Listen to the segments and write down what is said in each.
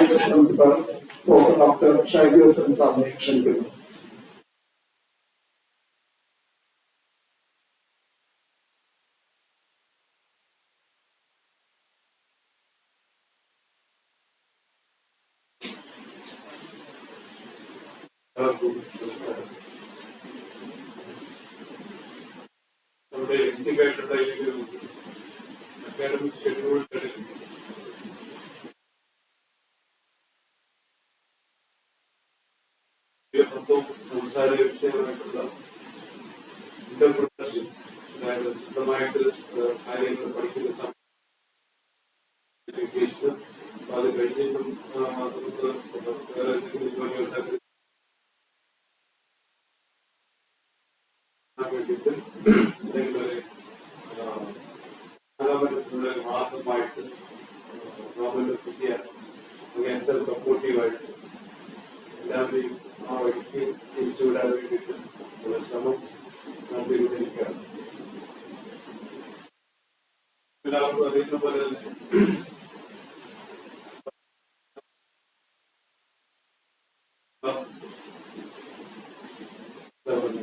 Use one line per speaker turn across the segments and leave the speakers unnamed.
Principal professor doctor Shaibi Hasan സാറിനെ ക്ഷണിക്കുന്നു.
നമ്മുടെ ഇന്ത്യക്കായിട്ടുള്ള ഈ ഒരു അക്കാഡമിക് ഷെഡ്യൂൾ സംസാര വിഷയമായിട്ടുള്ള ഇന്റർപ്രിട്ടേഷൻ, അതായത് സ്വന്തമായിട്ട് കാര്യങ്ങൾ പഠിക്കുന്ന അത് കഴിഞ്ഞിട്ടും വേറെ എന്തെങ്കിലും ജോലി ഉണ്ടാക്കി വേണ്ടിയിട്ട് അല്ലെങ്കിൽ മാർഗമായിട്ട് ഗവൺമെന്റ് പുതിയ അങ്ങനത്തെ സപ്പോർട്ടീവായിട്ട് എല്ലാവരെയും ആ വഴിക്ക് തിരിച്ചുവിടാൻ വേണ്ടിയിട്ട് ഉള്ള ശ്രമം നടത്തിക്കൊണ്ടിരിക്കുകയാണ്. എല്ലാവർക്കും അറിയുന്ന പോലെ തന്നെ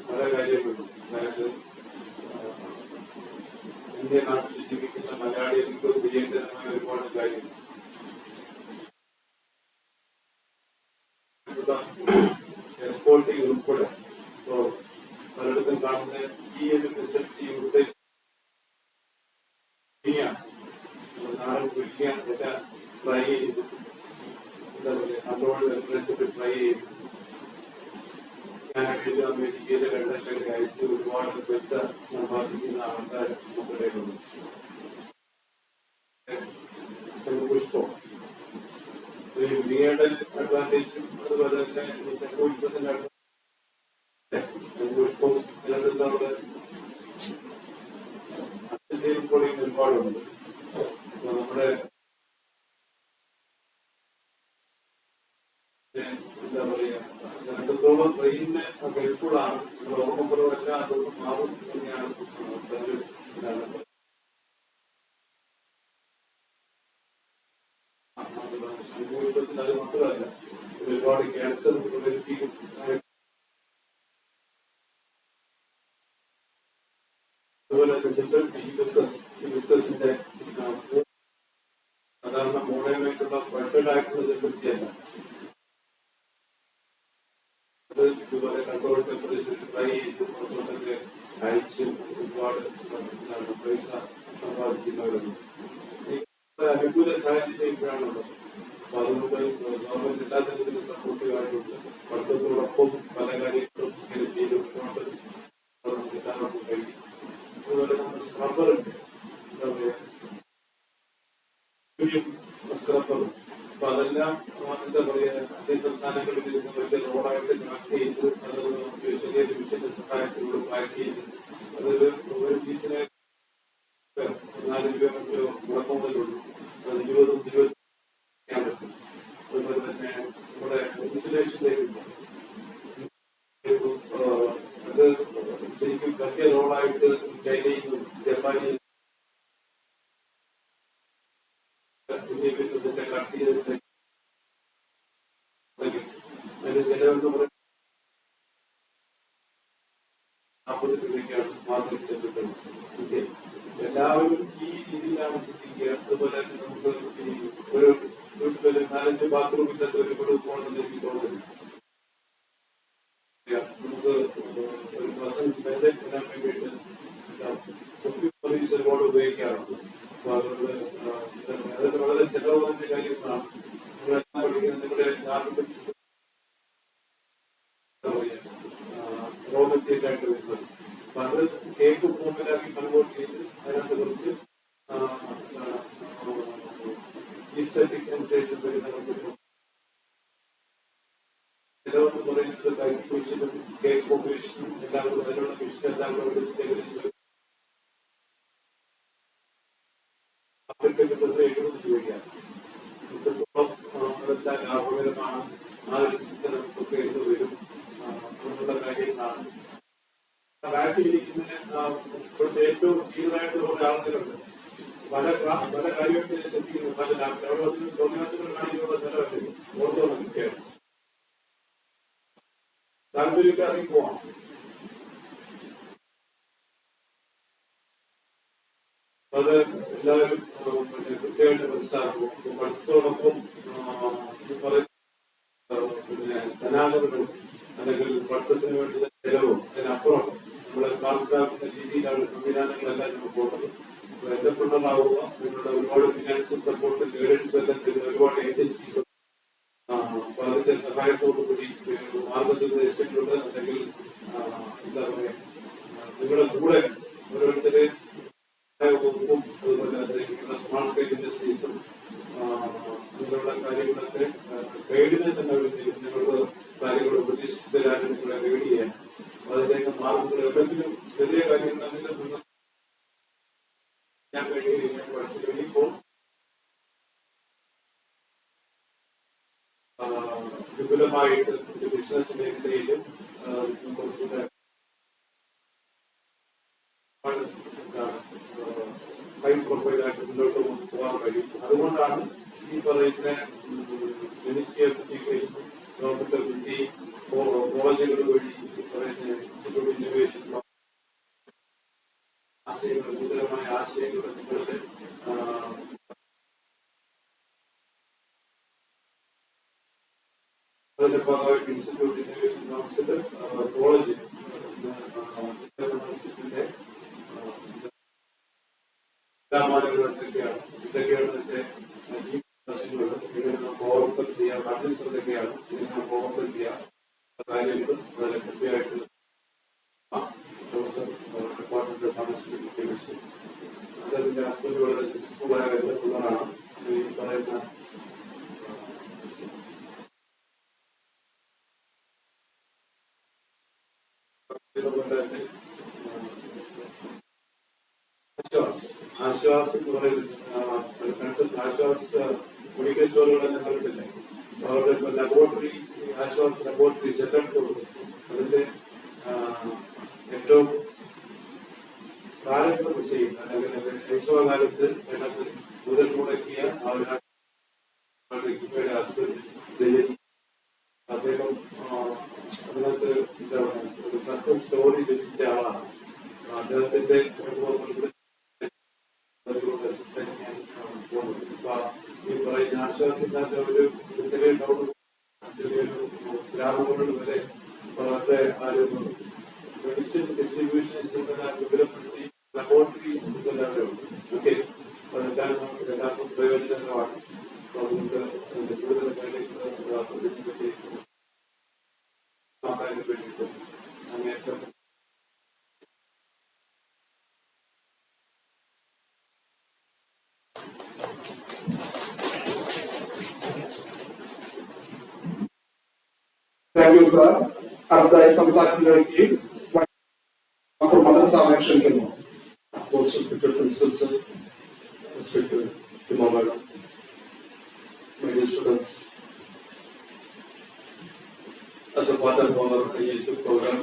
പല കാര്യങ്ങളും, അതായത് ഇന്ത്യ നാട്ടിൽ ജീവിക്കുന്ന മലയാളികൾക്ക് പ്രിയങ്കരമായ ഒരുപാട് കാര്യങ്ങൾ എക്സ്പോർട്ടിംഗ് ഉൾപ്പെടെ പലയിടത്തും കാണുന്ന ഈ ഒരു ഫെസിലിറ്റി നാടൻ കുഴിക്കാൻ എല്ലാം ട്രൈ ചെയ്ത് എന്താ പറയുക കൺട്രോൾ ടെമ്പറേച്ചറിൽ ട്രൈ ചെയ്ത് കാനഡയിലും അമേരിക്കയിലും ലണ്ടനിലൊക്കെ അയച്ച് ഒരുപാട് പൈസ സമ്പാദിക്കുന്ന ആൾക്കാർ നമുക്കിടയിലുണ്ട്. പുഷ്പം ഇന്ത്യയുടെ അഡ്വാൻറ്റേജും അതുപോലെ തന്നെ ശംഖുപുഷ്പത്തിന്റെ ശംഖുപുഷ്പം നിലനിന്നവിടെ പൊടിയും ഒരുപാടുണ്ട്. അപ്പൊ നമ്മുടെ എന്താ പറയാ എത്രത്തോളം ട്രെയിനിന് ഹെൽപ്ഫുള്ളാണ്, നമ്മുടെ ഓർമ്മക്കുറവല്ല അതൊന്നും മാറും തന്നെയാണ് ശംഖുപുഷ്പത്തിൽ. അത് മാത്രമല്ല ഒരുപാട് ക്യാൻസർ പ്രിവെന്റീവ് അതുപോലെ ഹിബിസ്കസിന്റെ സാധാരണ മോഡേണായിട്ടുള്ള പെർഫെക്റ്റ് ആയിട്ടുള്ള ചെമ്പരത്തിയല്ല, അത് ഇതുപോലെ കൺട്രോൾ ടെമ്പറേച്ചറിൽ ട്രൈ ചെയ്ത് പുറത്തോട്ടൊക്കെ അയച്ച് ഒരുപാട് പൈസ സമ്പാദിക്കുന്നവരുണ്ട്. അനുകൂല സാഹചര്യം ഇപ്പോഴാണുള്ളത്. അപ്പൊ അതുകൊണ്ട് ഗവൺമെന്റ് എല്ലാ തരത്തിലും സപ്പോർട്ടീവ് ആയിട്ടുണ്ട്. പഠിത്തത്തോടൊപ്പം പല കാര്യങ്ങളും ഇങ്ങനെ ചെയ്തുകൊണ്ട് കിട്ടാനൊക്കെ കഴിയും. അതുപോലെ നമ്മുടെ സ്ക്രബറുണ്ട്, എന്താ പറയാ സ്ക്രബറും. അപ്പൊ അതെല്ലാം എന്താ പറയാ അന്യ സംസ്ഥാനങ്ങളിൽ നിന്ന് വലിയ റോഡായിട്ട് കണക്ട് ചെയ്ത് അത് ചെറിയ ഡിവിഷന്റെ സഹായത്തിലൂടെ പാക്ക് ചെയ്ത് അതൊരു പീസിനെ 4 രൂപ മുടക്കം മുതലുള്ളൂ. അത് 20 പറ്റും. അതുപോലെ തന്നെ നമ്മുടെ ഇൻസുലേഷനിലേക്ക് അത് ശരിക്കും വലിയ റോഡായിട്ട് ചൈനയിൽ നിന്നും ജപ്പാനിൽ കട്ട് ചെയ്തിട്ട് അതിന്റെ ചെലവെന്ന് പറയുന്നത് 40 രൂപയ്ക്കാണ് മാർക്കറ്റ് കിട്ടുന്നത്. എല്ലാവരും ഈ രീതിയിലാണ് ചിന്തിക്കുക. അതുപോലെ തന്നെ നമുക്ക് ഒരു വീട്ടിലൊരു 4-5 ബാത്റൂം ഇല്ലാത്ത ഒരു വീട് പോകണമെന്ന് എനിക്ക് തോന്നുന്നു. നമുക്ക് ഒരു പ്രസൻസ് മെയിൻറ്റെയിൻ ചെയ്യാൻ വേണ്ടിയിട്ട് പോലീസ് ഒരുപാട് ഉപയോഗിക്കാറുണ്ട്. അപ്പൊ അതുകൊണ്ട് അതൊക്കെ വളരെ ചെലവ് കുറഞ്ഞ കാര്യങ്ങളാണ്. നിങ്ങളെല്ലാം പഠിക്കുന്നത് നിങ്ങളുടെ റോ മെറ്റീരിയൽ ആയിട്ട് വരുന്നത്. അപ്പൊ അത് കേക്ക് ഫോമിലാക്കി കൺവേർട്ട് ചെയ്ത് അതിനകത്ത് കുറച്ച് ഈസ്തറ്റിക് സെൻസേഷൻ വരുന്ന ചിലവെന്ന് പറയുന്നത് കൈക്കുശലും കേക്ക് പോപ്പുലേഷനും എല്ലാം കൂടെ അതിനുള്ള മിഷൻ എല്ലാം കൂടെ ഏകദേശം കിട്ടുന്നത് 70 രൂപയ്ക്കാണ്. ഇത്രത്തോളം അതെല്ലാം ലാഭകരമാണ്. ആ ഒരു ചിന്ത നമുക്കൊക്കെ എന്ത് വരും എന്നുള്ള കാര്യങ്ങളാണ്. ബാക്കിലിരിക്കുന്നതിന് ഇപ്പോഴത്തെ ഏറ്റവും സീനിയറായിട്ടുള്ള ഒരാളുകളുണ്ട്. പല കാര്യമായിട്ട് ശ്രദ്ധിക്കുന്നു. പല ലോകത്തിൽ കാണിക്കുന്ന സ്ഥലമല്ലേ ഇതിലേക്ക് ഇറങ്ങി പോവാം. അത് എല്ലാവരും കൃത്യമായിട്ട് മനസ്സിലാക്കും. പഠിത്തത്തോടൊപ്പം പിന്നെ ധനാഗതങ്ങളും അല്ലെങ്കിൽ പഠിത്തത്തിന് വേണ്ടി ചെലവും അതിനപ്പുറം നമ്മളെ മാർക്കാക്കുന്ന രീതിയിലാണ് സംവിധാനങ്ങളെല്ലാം നമ്മൾ പോകുന്നത്. എന്റർപ്രണർ ആവുക, നിങ്ങളുടെ ഒരുപാട് ഫിനാൻഷ്യൽ സപ്പോർട്ട്, ഗൈഡൻസ് എല്ലാം തരുന്ന ഒരുപാട് ഏജൻസീസ്. അപ്പൊ അതിന്റെ സഹായത്തോടു കൂടി മാർഗനിർദ്ദേശങ്ങളുണ്ട്. അല്ലെങ്കിൽ എന്താ പറയാ, നിങ്ങളുടെ കൂടെ ഓരോരുത്തരെ വകുപ്പും അതുപോലെ സ്മാർട്ട് സ്കെയിൽ ഇൻഡസ്ട്രീസും അങ്ങനെയുള്ള കാര്യങ്ങളൊക്കെ ഗൈഡിനെ തന്നെ നിങ്ങളുടെ കാര്യങ്ങൾ ഉപദേശിച്ചതിലാണ് നിങ്ങളെ ഗൈഡ് ചെയ്യാൻ. അതിലേക്ക് മാർഗങ്ങൾ എവിടെയെങ്കിലും ചെറിയ കാര്യങ്ങൾ ഞാൻ പഠിച്ചു കഴിയുമ്പോൾ വിപുലമായിട്ട് ബിസിനസ് മേഖലയിലും ഹൈ പ്രൊഫൈലായിട്ട് മുന്നോട്ട് പോകാൻ കഴിയും. അതുകൊണ്ടാണ് ഈ പറയുന്ന ministry of education, government of India, കോളേജുകൾ വഴി പറയുന്ന ഇൻസ്റ്റിറ്റ്യൂട്ട് ഇന്നോവേഷൻ ആശയങ്ങൾ, നൂതനമായ ആശയങ്ങൾ നിങ്ങളുടെ അതിന്റെ ഭാഗമായിട്ട് ഇൻസ്റ്റിറ്റ്യൂട്ട് ഇന്നോവേഷൻ കൗൺസിൽ കോളേജ് യൂണിവേഴ്സിറ്റിന്റെ ഇതൊക്കെയാണ് ഇതിന്റെ ഓവർകം ചെയ്യാൻ പാർട്ടീസ് എന്തൊക്കെയാണ് ഇതിനെ ഓവർകം ചെയ്യാൻ കാര്യങ്ങളും വളരെ കൃത്യമായിട്ട് ഡിപ്പാർട്ട്മെന്റ് താമസിപ്പിച്ചു. അതിന്റെ ഹസ്ബൻഡ് വളരെ സക്സസ്ഫുൾ ആയ ഉള്ളതാണ് ഈ പറയുന്ന ആശ്വാസ് എന്ന് പറയുന്ന ആശ്വാസ് മെഡിക്കൽ സ്റ്റോറുകളെല്ലാം കണ്ടിട്ടില്ലേ? അവരുടെ ഇപ്പൊ ലബോറട്ടറി, ആശ്വാസ് ലബോറട്ടറി സെറ്റപ്പ് കൊടുക്കും. അതിന്റെ ഏറ്റവും കാലഘട്ടം ചെയ്യുന്ന അല്ലെങ്കിൽ ശൈശവകാലത്ത് അതിനകത്ത് മുതൽ മുടക്കിയ ഹസ്ബൻഡ് അദ്ദേഹം അതിനകത്ത് എന്താ പറയുക, ഒരു സക്സസ് സ്റ്റോറി ലഭിച്ച ആളാണ്. അദ്ദേഹത്തിന്റെ ഈ പറയുന്ന ആശ്വാസിക്കാത്ത ഒരു ചെറിയ ടൗൺ, ചെറിയൊരു ഗ്രാമങ്ങളിൽ വരെ അവരുടെ ആ ഒരു മെഡിസിൻ ഡിസ്ട്രിബ്യൂഷൻ വിപുലപ്പെടുത്തി ലബോറട്ടറി ഓക്കെ, അതെല്ലാം എല്ലാവർക്കും പ്രയോജനകരമാണ്. അതുകൊണ്ട് കൂടുതൽ വേണ്ടിയിട്ട് അങ്ങേറ്റം
താങ്ക് യു സാർ. അടുത്തായി സംസാരത്തിലേക്ക് ഡോക്ടർ മദൻ സാറിനെ ക്ഷണിക്കുന്നു.
Respected principal sir, respected Imam madam, my dear students, as a part of our IASF program,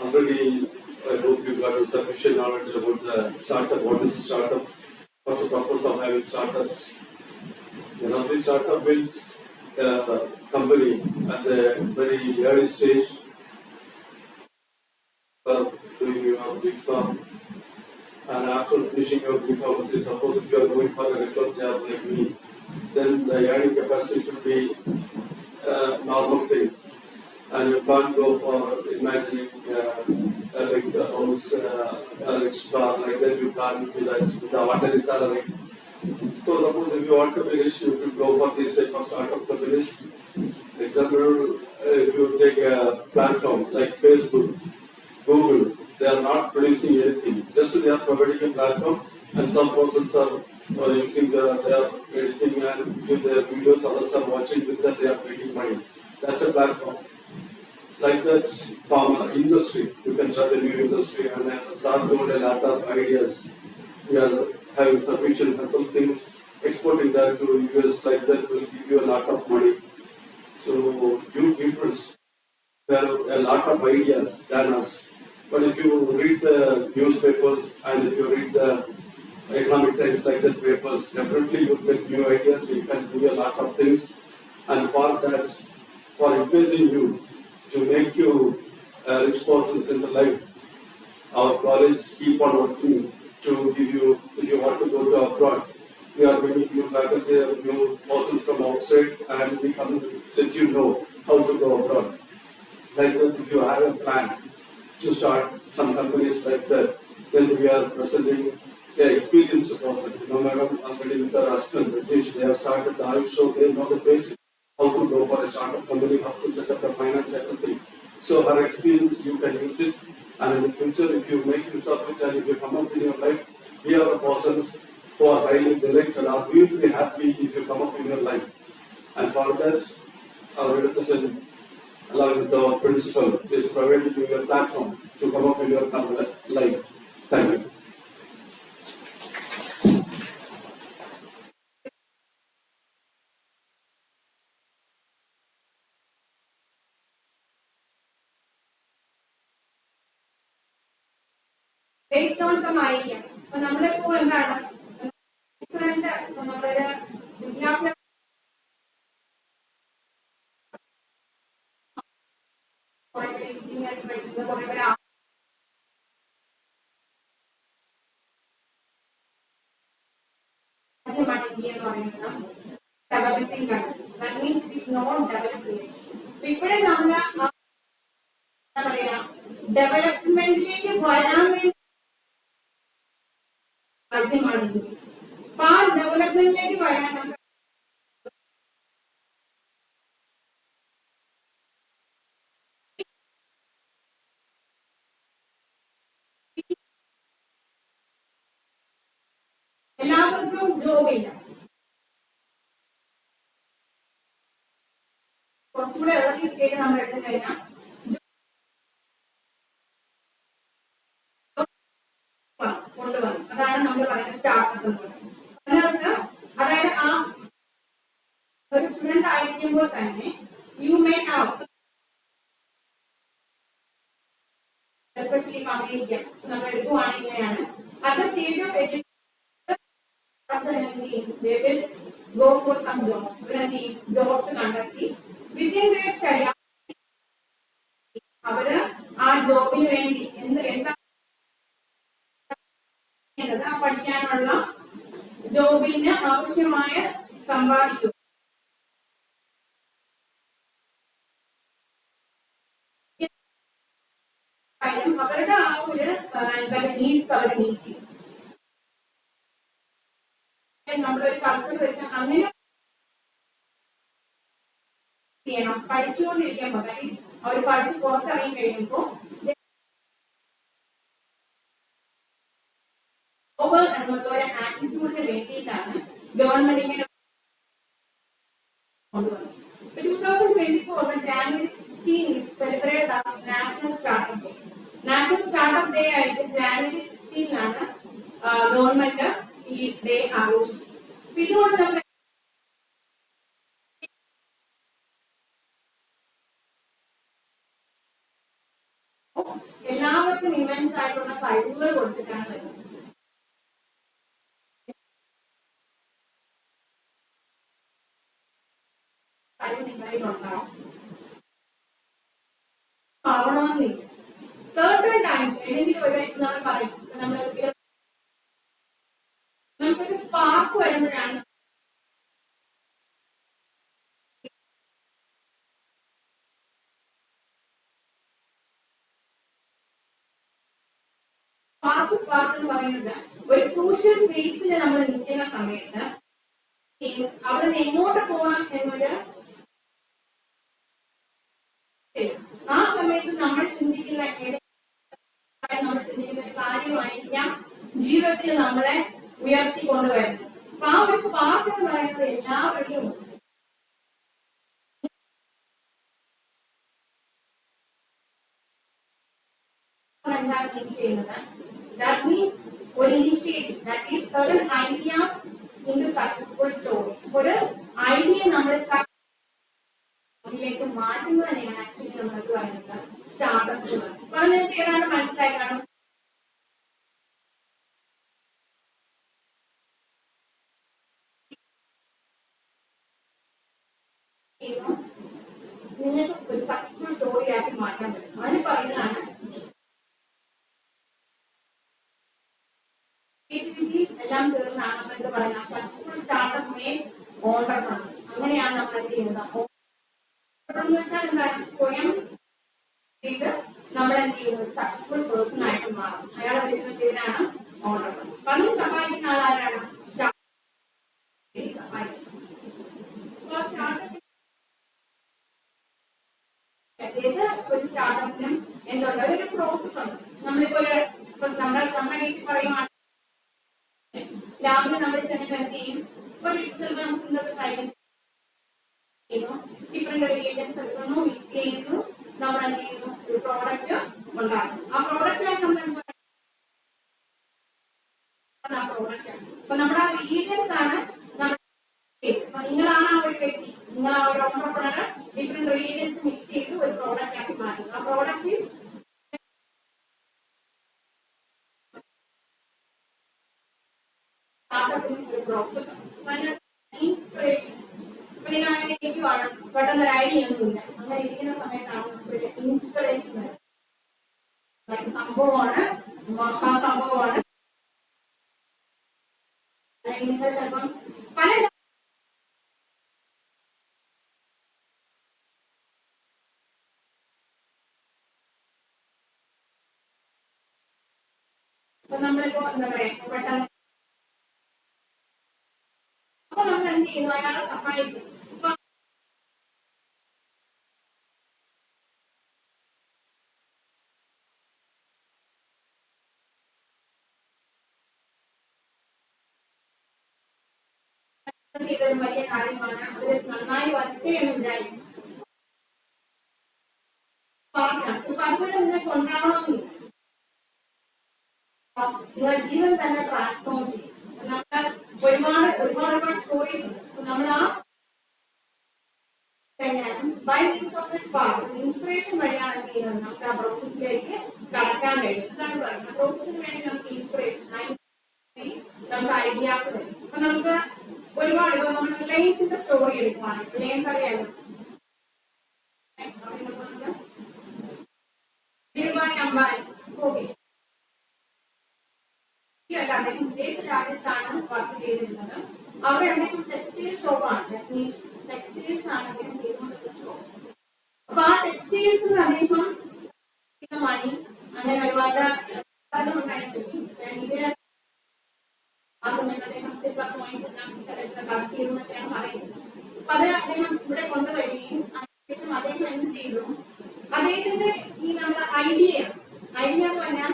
already I hope you got a sufficient knowledge about the startup. What is a startup? What's the purpose of having startups? One of the startup means a company at the very early stage of doing your big farm. And after finishing your B.Pharmacy, suppose if you are going for a regular job like me, then the earning capacity should be a normal thing. And you can't go for imagining like the house, rich car, like that you can't be that with the ordinary salary. So suppose if you want to be rich, you should go for this type of startup companies. Example, if you take a platform like Facebook, Google, they are not producing anything. Just they are providing a platform, and some persons are using they are editing and give their videos. Others are watching with that. They are making money. That's a platform. Like that, pharma industry, you can start a new industry and start doing a lot of ideas. We are having sufficient couple things. Exporting that to US like that will give you a lot of money. So you people have a lot of ideas than us. But if you read the newspapers and if you read the economic times like that papers, definitely you get new ideas. You can do a lot of things, and for that, for increasing you to make you rich persons in the life. Our college keep on working to give you, if you want to go to abroad, we are bringing new faculty, new persons from outside, and we come to let you know how to go abroad. Like that, if you have a plan to start some companies like that, then we are presenting the experienced person. No matter already with the husband, British, they have started the Ayush show, they know the basics, how to go for a startup company, how to set up the finance, everything. So her experience, you can use it, and in the future, if you make use of it and if you come up in your life, we are the persons who are highly directed, and we will be happy if you come up in your life. And for that, our education, along with the principal, is providing you a platform to come up in your life. Thank you.
Based on some ideas. അപ്പോൾ നമ്മളിപ്പോൾ എന്താണ് different നമ്മളൊരു വിദ്യാഭ്യാസ engineering പഠിക്കുന്ന കുറെ പേര് രാജ്യമാണ് India എന്ന് പറയുന്നത് developing country. That means it is not developed yet. ഇപ്പോഴേ നമ്മൾ എന്താ പറയാ ഡെവലപ്മെന്റിലേക്ക് വരാൻ വേണ്ടി രാജ്യമാണ് ഇന്ത്യ. അപ്പൊ ആ ഡെവലപ്മെന്റിലേക്ക് വരാൻ എല്ലാവർക്കും ജോബില്ല. കുറച്ചുകൂടെ ഏർലി സ്റ്റേജ് നമ്മൾ എടുത്തു കഴിഞ്ഞാൽ കൊണ്ടുവന്നു. അതാണ് നമ്മൾ പറയുന്നത് സ്റ്റാർട്ടപ്പ് എന്ന് പറയുന്നത്. അതിനകത്ത് അതായത് ആ ഒരു സ്റ്റുഡന്റ് ആയിരിക്കുമ്പോൾ തന്നെ you may have especially America നമ്മൾ എടുക്കുവാണെങ്കിൽ ഇങ്ങനെയാണ് at the stage of education they will go for some jobs. ഇവിടെ ജോബ്സ് കണ്ടെത്തി വിത്തിൻ their സ്റ്റഡി അവര് ആ ജോബിന് വേണ്ടി എന്താ പഠിക്കാനുള്ള ജോബിന് ആവശ്യമായ സമ്പാദിക്കും. അവരുടെ ആ ഒരു നീഡ്സ് അവർ മീറ്റ് ചെയ്യും. നമ്മളൊരു കൾച്ചർ വെച്ച് അങ്ങനെ ചെയ്യണം. പഠിച്ചുകൊണ്ടിരിക്കുമ്പോൾ അവർ പഠിച്ച് പുറത്തിറങ്ങി കഴിയുമ്പോൾ എന്നുള്ള ഒരു ആറ്റിറ്റ്യൂഡിന് വേണ്ടിയിട്ടാണ് ഗവൺമെന്റ് ഇങ്ങനെ കൊണ്ടുവന്നത്. 2024 January 16 is celebrated as National Startup Day. National Startup Day ആയിട്ട് January 16 ഗവൺമെന്റ് ഈ ഡേ ആഘോഷിച്ചത്. ഇതുകൊണ്ട് നമ്മൾ എല്ലാവർക്കും ഇവൻസ് ആയിട്ടുള്ള കഴിവുകൾ കൊടുത്തിട്ടാണ് വരുന്നത്. ആവണമെന്നില്ല. സർട്ടൺ ടൈംസ് ഏതെങ്കിലും ഒരു നമ്മൾ പറയും നമുക്കൊരു സ്പാർക്ക് വരുമ്പോഴാണ് സ്പാർക്ക് എന്ന് പറയുന്നത് ഒരു ക്രൂഷ്യൽ ഫേസിൽ നമ്മൾ നിൽക്കുന്ന സമയത്ത് അവിടെ നിന്ന് എങ്ങോട്ട് പോകണം എന്നൊരു ആ സമയത്ത് നമ്മൾ ചിന്തിക്കുന്ന ഒരു കാര്യമായിരിക്കാം ജീവിതത്തിൽ നമ്മളെ ഉയർത്തിക്കൊണ്ടുവരുന്നത്. അപ്പൊ ആ ഒരു സ്പാർക്ക് എന്ന് പറയുന്നത് എല്ലാവരിലും എന്താണ് ചെയ്യുന്നത്. That means ഒരു initiative, that is certain ideas into successful stories. ഒരു ഐഡിയ നമ്മൾ ിലേക്ക് മാറ്റുന്നതിനെയാണ് ആക്ച്വലി നമ്മൾക്ക് പറയുന്നത് സ്റ്റാർട്ടപ്പ് എന്ന് പറയുന്നത്. അപ്പൊ നിങ്ങൾക്ക് ഏതാണ്ട് മനസ്സിലായി കാണും. നിങ്ങൾക്ക് ഒരു സക്സസ്ഫുൾ സ്റ്റോറി ആക്കി മാറ്റാൻ പറ്റും. അതിന് പറയുന്നതാണ് നമ്മൾ എന്ത് ചെയ്യുന്നത്? ഓർഡർ എന്ന് വെച്ചാൽ എന്താണ്? സ്വയം ചെയ്ത് നമ്മൾ എന്ത് ചെയ്യുന്നത്? സക്സസ്ഫുൾ പേഴ്സൺ ആയിട്ട് മാറും. അയാളെ വിളിക്കുന്ന പേരാണ് ഓർഡർ. അപ്പൊ അതിന് സഹായിക്കുന്ന ആളാരാണ്? ഏത് ഒരു സ്റ്റാർട്ടപ്പിനും എന്തുണ്ട്? ഒരു പ്രോസസ് ഉണ്ട്. നമ്മളിപ്പോ നമ്മുടെ കമ്പനീസ് പറയുവാണെങ്കിൽ ലാബിൽ നമ്മൾ ചെന്നിട്ട് എന്ത് ചെയ്യും? ഒരു ചിലപ്പോൾ സിന്തസിസ് ആയിരിക്കും, ഡിഫറെന്റ് റിയേജൻസ് എടുക്കുന്നു, മിക്സ് ചെയ്യുന്നു, നമ്മൾ എന്ത് ചെയ്യുന്നു? ഒരു പ്രോഡക്റ്റ് ഉണ്ടാക്കും. ആ പ്രോഡക്റ്റാണ് നമ്മൾ ആ പ്രോഡക്റ്റ്. അപ്പൊ നമ്മുടെ ആ റിയേജൻസ് ആണ് നമ്മൾ. നിങ്ങളാണ് ആ ഒരു വ്യക്തി, നിങ്ങൾ ആ ഒരു ഓണ്ടർപ്രണർ ഡിഫറെന്റ് റിയേജൻസ് മിക്സ് ചെയ്ത് ഒരു പ്രോഡക്റ്റ് ആക്കി മാറ്റുന്നു. ആ പ്രോഡക്റ്റ് ഈസ് ഒരു പ്രോസസ്. ഇൻസ്പിറേഷൻ. അപ്പൊ നിങ്ങൾ അങ്ങനെ ഇരിക്കുവാണ്, പെട്ടെന്ന് ഒരു ഐഡിയ ഒന്നുമില്ല, അങ്ങനെ ഇരിക്കുന്ന സമയത്താണ് നമുക്ക് ഇൻസ്പിറേഷൻ വരുന്നത്. സംഭവമാണ്, മഹാസംഭവമാണ്. അല്ലെങ്കിൽ നിങ്ങൾ ചിലപ്പം പല നമ്മളിപ്പോ എന്താ പറയാ പെട്ടെന്ന് അപ്പൊ നമ്മൾ എന്ത് ചെയ്യുന്നു? അയാളെ സഹായിക്കും. ചെയ്തൊരു വലിയ കാര്യമാണ്, അവര് നന്നായി വരട്ടെ എന്ന് വിചാരിക്കും. ഇപ്പൊ അതുപോലെ നിങ്ങൾക്ക് ഉണ്ടാവണമെന്നില്ല. നിങ്ങൾ ജീവൻ തന്നെ ട്രാൻസ്ഫോം ചെയ്യും. നമ്മൾ ഒരുപാട് സ്റ്റോറീസ് ഉണ്ട്. നമ്മൾ ആ by means of this part inspiration വഴിയാണ് എന്ത് ചെയ്യുന്നത്? നമുക്ക് ആ പ്രോസസ്സിലേക്ക് കടക്കാൻ കഴിയും. എന്താണ് പറയുന്നത്? പ്രോസസ്സിന് വേണ്ടി നമുക്ക് ഇൻസ്പിറേഷൻ, നമുക്ക് ഐഡിയാസ് വരും. അപ്പൊ നമുക്ക് ഒരുപാട് ഇപ്പൊ നമ്മൾ റിലയൻസിന്റെ സ്റ്റോറി എടുക്കുവാണ്. റിലയൻസ് അറിയാലോ, ധീർഭായ് അംബാനി. ഓക്കെ, അദ്ദേഹം വിദേശ രാജ്യത്താണ് വർക്ക് ചെയ്തിരുന്നത്. അവിടെ അദ്ദേഹം ടെക്സ്റ്റൈൽ ഷോപ്പാണ്, മീൻസ് ടെക്സ്റ്റൈൽസ് ആണ് അദ്ദേഹം ചെയ്തുകൊണ്ടിരുന്ന ഷോപ്പ്. അപ്പൊ ആ ടെക്സ്റ്റൈൽസ് അദ്ദേഹം മണി അങ്ങനെ ഒരുപാട് ഉണ്ടായിട്ടുണ്ട്. ആ സമയത്ത് അദ്ദേഹം സിൽവർ കോയിൻസ് എല്ലാം കളക്ട് ചെയ്തെന്നൊക്കെയാണ് പറയുന്നത്. അപ്പൊ അത് അദ്ദേഹം ഇവിടെ കൊണ്ടുവരികയും അതിനുശേഷം അദ്ദേഹം എന്ത് ചെയ്തു? അദ്ദേഹത്തിന്റെ ഈ നമ്മുടെ ഐഡിയ എന്ന് പറഞ്ഞാൽ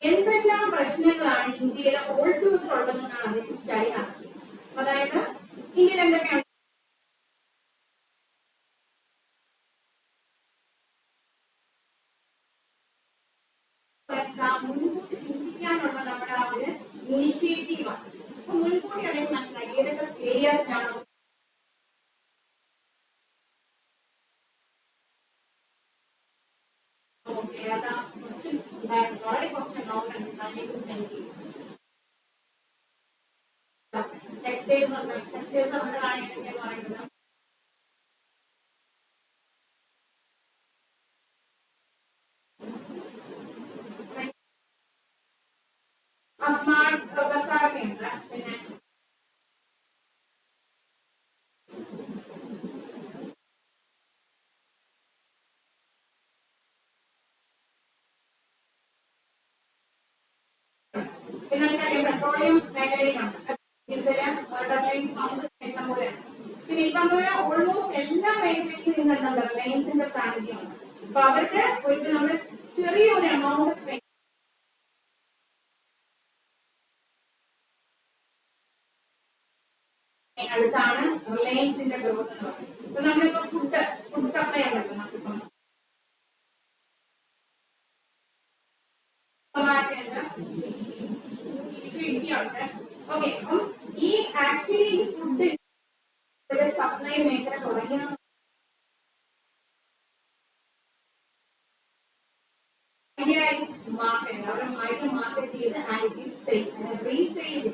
എന്തെല്ലാം പ്രശ്നങ്ങളാണ് ഇന്ത്യയിലെ ഓൾ ടൂത്ത് ഉള്ളതെന്നാണ് അദ്ദേഹം സ്റ്റഡി നടത്തിയത്. അതായത് ഇന്ത്യയിൽ എന്തൊക്കെയാണ് മുൻകൂട്ടി ചിന്തിക്കാനുള്ള നമ്മുടെ ആ ഒരു ഇനിഷ്യേറ്റീവാണ്. അപ്പൊ മുൻകൂട്ടി അദ്ദേഹം മനസ്സിലാക്കി ഏതൊക്കെ ഏരിയാസിനാണ് കുറച്ച് ഉണ്ടായിരുന്നു, വളരെ കുറച്ച് എമൗണ്ട് അതിലേക്ക് സ്പെൻഡ് ചെയ്യും. ടെക്സ്റ്റൈൽസ് ഉണ്ട്, ടെക്സ്റ്റൈൽസ് ഉള്ളതാണ് ഏതൊക്കെയെന്ന് പറയുന്നത് സ്മാർട്ട് ബസാറൊക്കെ ഉണ്ട്. പിന്നെ നമുക്കറിയാം പെട്രോളിയം മേഖലയിലുണ്ട്, പിന്നെ ഈ പറഞ്ഞ ഓൾമോസ്റ്റ് എല്ലാ മേഖലയിലും നിന്ന് എന്താണ് റിലയൻസിന്റെ സാന്നിധ്യമാണ്. അപ്പൊ അവർക്ക് ഒരു നമ്മൾ ചെറിയൊരു എമൗണ്ട് സ്പെൻഡ് അടുത്താണ് റിലയൻസിന്റെ ഗ്രോത്ത് എന്ന് പറയുന്നത്. ഇപ്പൊ നമ്മളിപ്പോ ഫുഡ് സപ്ലൈ ഉണ്ടല്ലോ, നമുക്കിപ്പം സ്വിഗ്ഗി ഉണ്ട്. ഓക്കെ, അപ്പം ഈ ആക്ച്വലി ഈ ഫുഡ് സപ്ലൈ മേഖല തുടങ്ങിയ മാർക്കറ്റ് അവിടെ മാർക്കറ്റ് ചെയ്ത് റീസെയിൽ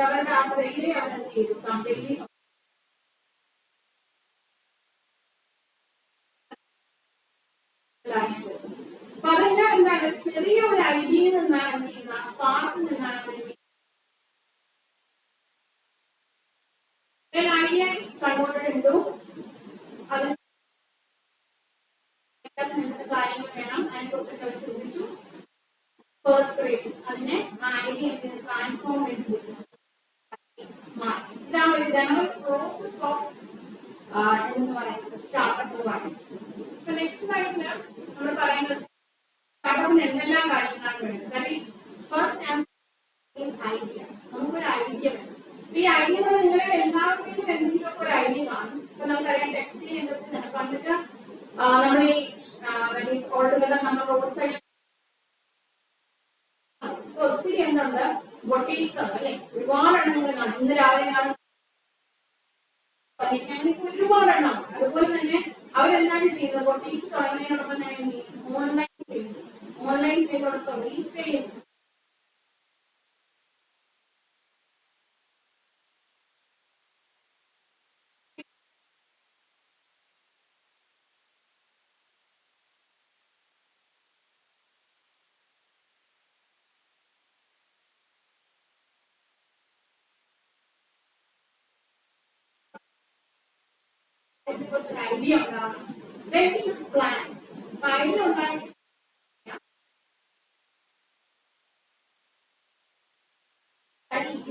അവരുടെ ആ റെയിലേ അവരെന്ത് ചെയ്തു? കംപ്ലീറ്റ്ലി അപ്പൊ അതെല്ലാം എന്താണ് ചെറിയ ഒരു ഐഡിയയിൽ നിന്നാണ് ഇന്നോവേഷൻ അതിനെ ഐഡിയ ട്രാൻസ്ഫോം ബിസിനസ് മാറ്റി. ഇതാണ് ഒരു ജനറൽ പ്രോസസ് ഓഫ് എന്ന് പറയുന്നത് സ്റ്റാർട്ടപ്പ് എന്ന് പറയുന്നത്. ഇപ്പൊ നെക്സ്റ്റ് ആയിട്ട് നമ്മൾ പറയുന്നത് സ്റ്റാർട്ടപ്പിന് എന്തെല്ലാം കാര്യങ്ങളാണ് വേണ്ടത്. That is first idea. നമുക്കൊരു ഐഡിയ വേണം. ഈ ഐഡിയ നിങ്ങളെ എല്ലാവർക്കും എന്തെങ്കിലും ഒരു ഐഡിയ കാണും. ഇപ്പൊ നമുക്കറിയാം ടെക്സ്റ്റൈൽ ഇൻഡസ്ട്രി പണ്ടിട്ട് നമ്മൾ ഈ ഓൾട്ടുഗദർ നമ്മൾ റോഡ് സൈഡ് ഒത്തിരി എന്തുണ്ട് ബൊട്ടീക്സ് ഉണ്ട് അല്ലെ, ഒരുപാട് എണ്ണങ്ങൾ കാണും. ഇന്ന് രാവിലെ കാണും ഒരുപാട് എണ്ണം. അതുപോലെ തന്നെ അവരെന്താണ് ചെയ്യുന്നത്, ബൊട്ടീക്സ് തുടങ്ങിയതിനോടൊപ്പം തന്നെ ഓൺലൈൻ ചെയ്യുന്നു. ഓൺലൈൻ ചെയ്യുന്നതോടൊപ്പം റീസെയിൽ ഐഡിയ ഉണ്ടാകണം. Then we should plan. Idea ഉണ്ടായി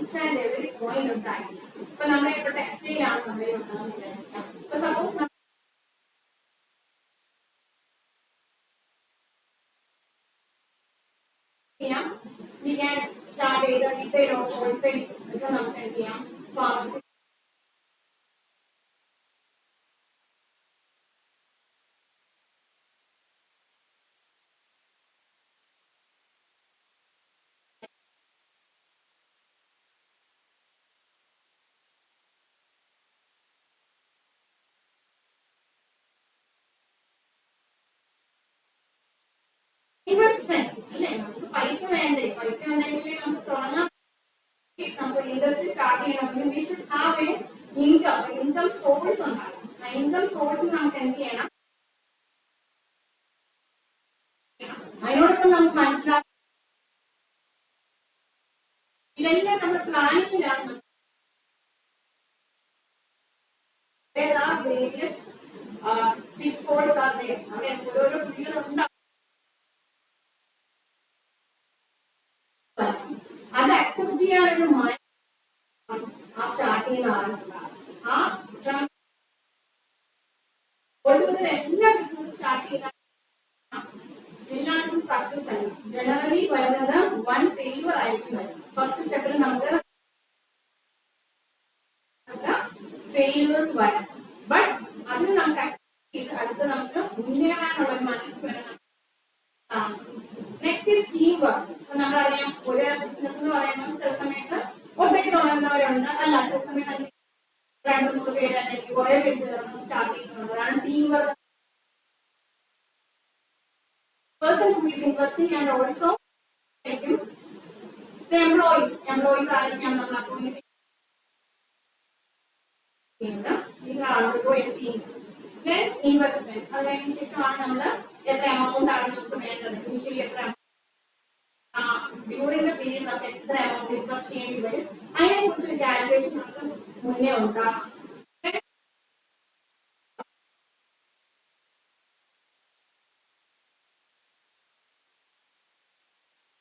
each and every point of the idea. ഇപ്പൊ നമ്മളെ ഇപ്പൊ ടെക്സ്റ്റൈൽ ആണ് നമ്മുടെ ഉണ്ടാകുന്ന വിചാരിക്കാം. ഇപ്പൊ suppose we can start either retail or wholesale. ഇത് നമുക്ക് എന്ത് ചെയ്യാം, ഫാർമസി ഇൻവെസ്റ്റ്മെന്റ് അല്ലേ, നമുക്ക് പൈസ വേണ്ടേ, പൈസ ഉണ്ടെങ്കിലേ നമുക്ക് തുടങ്ങാം. നമുക്ക് ഇൻഡസ്ട്രി സ്റ്റാർട്ട് ചെയ്യണമെങ്കിൽ we should have A income source ഉണ്ടാകും. ആ ഇൻകം സോഴ്സ് നമുക്ക് എന്ത് ചെയ്യണം, അതിനോടൊപ്പം നമുക്ക് മനസ്സിലാക്കാം ഇതെല്ലാം നമ്മുടെ പ്ലാനിങ്ങിലാണ്. There are various pitfalls are there. അവിടെ ഓരോരോ കുഴികളുണ്ടാവും. അത് അക്സെപ്റ്റ് ചെയ്യാനൊരു ആ സ്റ്റാർട്ട് ചെയ്യുന്ന ആളുണ്ടാകും. ആ ഒഴിവുകൾ എല്ലാ ബിസിനസ് സ്റ്റാർട്ട് ചെയ്ത എല്ലാവർക്കും സക്സസ് അല്ല. ജനറലി വരുന്നത് വൺ ഫെയിലിയർ ആയിരിക്കും വരും. ഫസ്റ്റ് സ്റ്റെപ്പിൽ നമുക്ക് ഫെയിലിയേഴ്സ് വരാം. ബട്ട് അതിന് നമുക്ക് അക്സെപ്റ്റ് ചെയ്ത് അടുത്ത് നമുക്ക് മുന്നേറാനുള്ള ഒരു മനസ്സ് വരണം. Next is team work. ഇപ്പൊ നമ്മളറിയാം ഒരു ബിസിനസ് എന്ന് പറയുമ്പോൾ ചില സമയത്ത് ഒറ്റയ്ക്ക് തുടങ്ങുന്നവരുണ്ട്, അല്ല ചില സമയത്ത് 2-3 പേര് അല്ലെങ്കിൽ കുറെ പേര് ചേർന്ന് സ്റ്റാർട്ട് ചെയ്യുന്നുണ്ട്. അതാണ് team work. Person who is interesting and also the employees ആയിരിക്കാം നമ്മൾ അപ്പോയിന്റ് ചെയ്യുന്നത്. ഇൻവെസ്റ്റ്മെന്റ് അത് കഴിഞ്ഞ ശേഷമാണ് നമ്മൾ എത്ര എമൗണ്ട് ആണ് നമുക്ക് വേണ്ടത്, ഇനിഷ്യലി എത്ര ഡ്യൂറിംഗ് ദ പീരീഡ് നമുക്ക് എത്ര എമൗണ്ട് ഇൻവെസ്റ്റ് ചെയ്യേണ്ടി വരും, അതിനെ കുറിച്ചൊരു കാൽക്കുലേഷൻ നമുക്ക് മുന്നേ ഉണ്ടാകും.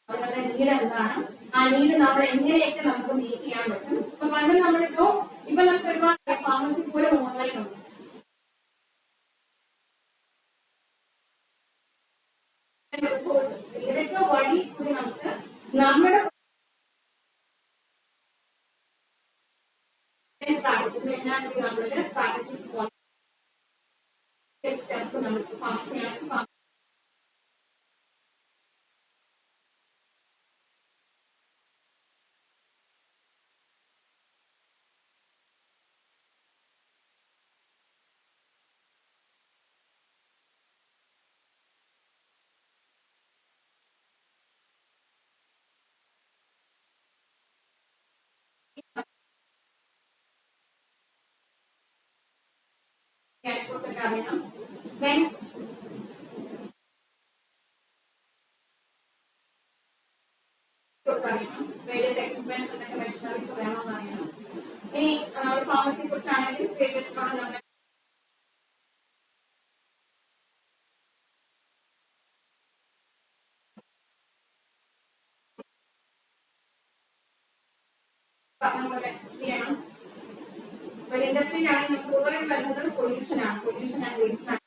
അവരുടെ നീഡ് എന്താണ്, ആ നീഡ് നമ്മൾ എങ്ങനെയൊക്കെ നമുക്ക് മീറ്റ് ചെയ്യാൻ പറ്റും. ഇപ്പൊ പണ്ട് നമ്മളിപ്പോ നമുക്ക് ഒരുപാട് ഫാർമസി പോലും ഓൺലൈൻ ഉണ്ട്. ഏതൊക്കെ വഴി കൂടി നമുക്ക് നമ്മുടെ സ്ട്രാറ്റജി സ്റ്റെപ്പ് നമുക്ക് ഫാർമസി കുറിച്ചൊക്കെ അറിയണം. വേരിയസ് എക്യുപ്മെന്റ്സ് എന്നൊക്കെ മെഷീനറീസ് വേണമെന്ന് അറിയണം. ഇനി ഫാർമസിയെ കുറിച്ചാണെങ്കിൽ വേരിയസ് പറഞ്ഞ പോലെ എന്ത് ചെയ്യണം? ഒരു ഇൻഡസ്ട്രിയിലാണെങ്കിൽ കൂടുതലും വരുന്നത് പൊല്യൂഷൻ ആണ്, പൊല്യൂഷൻ ആൻഡ് വേസ്റ്റ് ആണ്.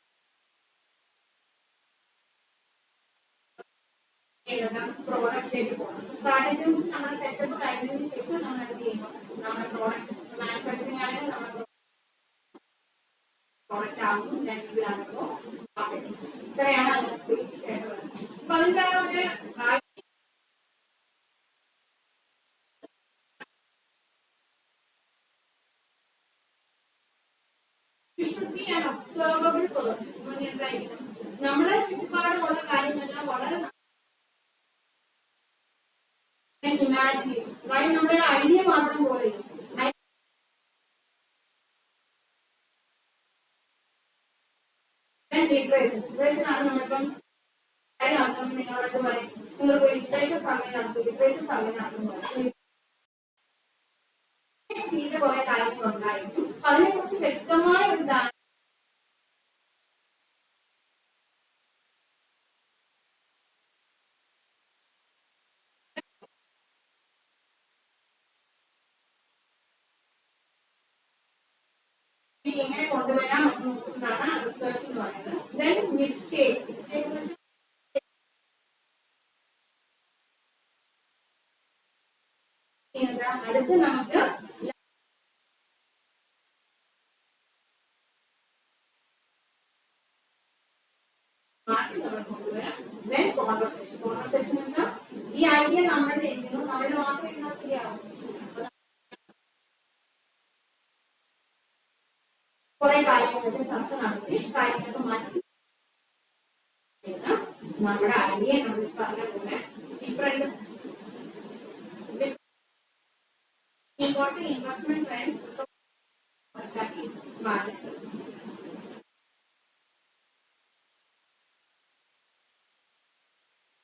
പ്രോഡക്റ്റിലേക്ക് പോകണം. സ്ട്രാറ്റജി വെച്ച് നമ്മുടെ സെറ്റപ്പ് കഴിഞ്ഞതിന് ശേഷം നമ്മൾ എന്ത് ചെയ്യണം? നമ്മുടെ പ്രോഡക്റ്റ് മാനുഫാക്ചറിങ് ആണെങ്കിൽ നമ്മുടെ പ്രോഡക്റ്റ് ആകും, നെഗറ്റീവിലാകുമ്പോൾ ഇത്രയാണ് ബേസിക് ആയിട്ട് വരുന്നത്. അപ്പൊ അതിന്റെ ഒരു ഒബ്സർവബിൾ പേഴ്സൺ എന്തായിരിക്കും? നമ്മുടെ ചുറ്റുപാടുമുള്ള കാര്യങ്ങളെല്ലാം വളരെ ഇമാജിനേഷൻ, അതായത് നമ്മുടെ ഐഡിയ മാത്രം പോലെ ലിറ്ററേച്ചർ ആണ്. നമ്മളിപ്പം നിങ്ങളോട് പറയും നിങ്ങൾക്ക് ലിറ്ററേച്ചർ സർവേ നടത്തും, ലിറ്ററേച്ചർ സർവേ നടത്തുമ്പോൾ ചെയ്ത കുറെ കാര്യങ്ങൾ ഉണ്ടായിരിക്കും. അതിനെക്കുറിച്ച് വ്യക്തമായ ഒരു ധാരണ എങ്ങനെ കൊണ്ടുവരാൻ നോക്കുന്നതാണ് റിസർച്ച് എന്ന് പറയുന്നത്. ദെൻ മിസ്റ്റേക്ക് എന്ന് വെച്ചാൽ അടുത്ത് നമുക്ക് കോൺവെർസേഷൻ എന്ന് വെച്ചാൽ ഈ ഐഡിയ നമ്മളുടെ ഇരിക്കുന്നു, നമ്മൾ മാത്രം ഇരുന്നാൽ ശരിയാവും. കുറെ കാര്യങ്ങളൊക്കെ ചർച്ച നടത്തി കാര്യങ്ങളൊക്കെ മനസ്സിൽ നമ്മുടെ ഐഡിയ നമ്മൾ പറഞ്ഞ പോലെ ഡിഫറെന്റ് ഇമ്പോർട്ടന്റ് ഇൻവെസ്റ്റ്മെന്റ് ട്രെൻഡ്സ് മാറി.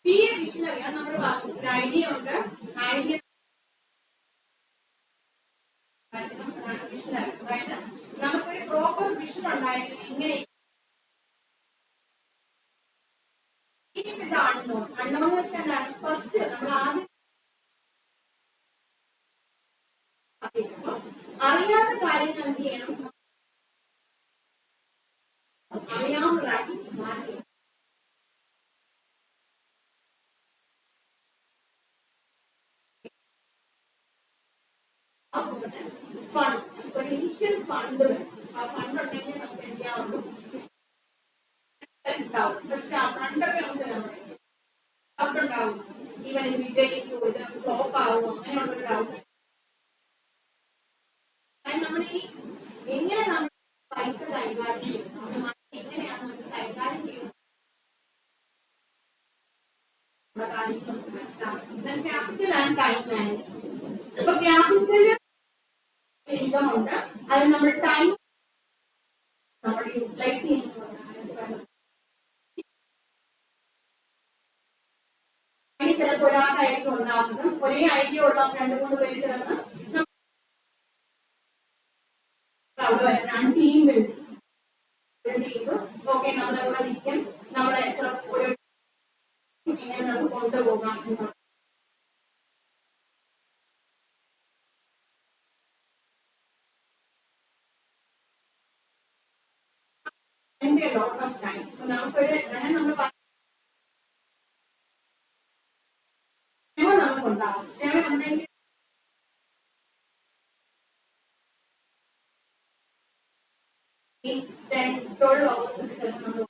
ബി എ വിഷനറി, അത് നമ്മൾ പറഞ്ഞു. ഒരു ഐഡിയ ഉണ്ട്, ഐഡിയ വിഷനറി, അതായത് നമുക്കൊരു പ്രോപ്പർ വിഷൻ ഉണ്ടായിരിക്കും. ഇങ്ങനെ അൺനോൺ, അൺനോൺ എന്ന് വെച്ചാൽ എന്താണ്? ഫസ്റ്റ് നമ്മൾ ആദ്യം അറിയാത്ത കാര്യങ്ങൾ എന്ത് ചെയ്യണം? അറിയാവുന്നതാക്കി മാറ്റി. ഫണ്ട്, ഒരു ഇനിഷ്യൽ ഫണ്ട് വേണം. ആ ഫണ്ട് ഉണ്ടെങ്കിൽ നമുക്ക് എന്ത് ചെയ്യാവുള്ളൂ? ഫണ്ടൊക്കെ നമുക്ക് ഡൗട്ട് ഉണ്ടാവും. ഈവൻ ഇത് വിജയിക്കൂ, ഇത് ഫ്ലോപ്പ് ആവുമോ, അങ്ങനെയുള്ളൊരു ഡൗട്ട്. നമ്മൾ ഈ എങ്ങനെ നമ്മൾ പൈസ കൈകാര്യം ചെയ്യും, നമ്മുടെ മണി എങ്ങനെയാണ് നമ്മൾ കൈകാര്യം ചെയ്യുന്നത്, ക്യാപിറ്റൽ ആൻഡ് ടൈം മാനേജ്മെന്റ്. ഇപ്പൊ ക്യാപിറ്റൽ ഇൻകം ഉണ്ട്, അത് നമ്മൾ ടൈം നമ്മൾ യൂട്ടിലൈസ് ചെയ്യുന്നതാണ്. ചിലപ്പോൾ ഒരാൾക്കായിരിക്കും ഉണ്ടാകുന്നത്, ഒരേ ഐഡിയ ഉള്ള 2-3 പേര് ചേർന്ന് അവിടെ വരുന്നതാണ് ടീം ബിൽഡിംഗ്. ഓക്കെ, നമ്മളെ കൂടെ നിൽക്കും, നമ്മളെ എത്ര ഒരു ഇങ്ങനെ നമുക്ക് കൊണ്ടുപോകാം. ലോട്ട് ഓഫ് ടൈം നമുക്കൊരു നമ്മൾ നമുക്കുണ്ടാവും. ക്ഷമ ഉണ്ടെങ്കിൽ ഈ 10-12 hours നമ്മൾ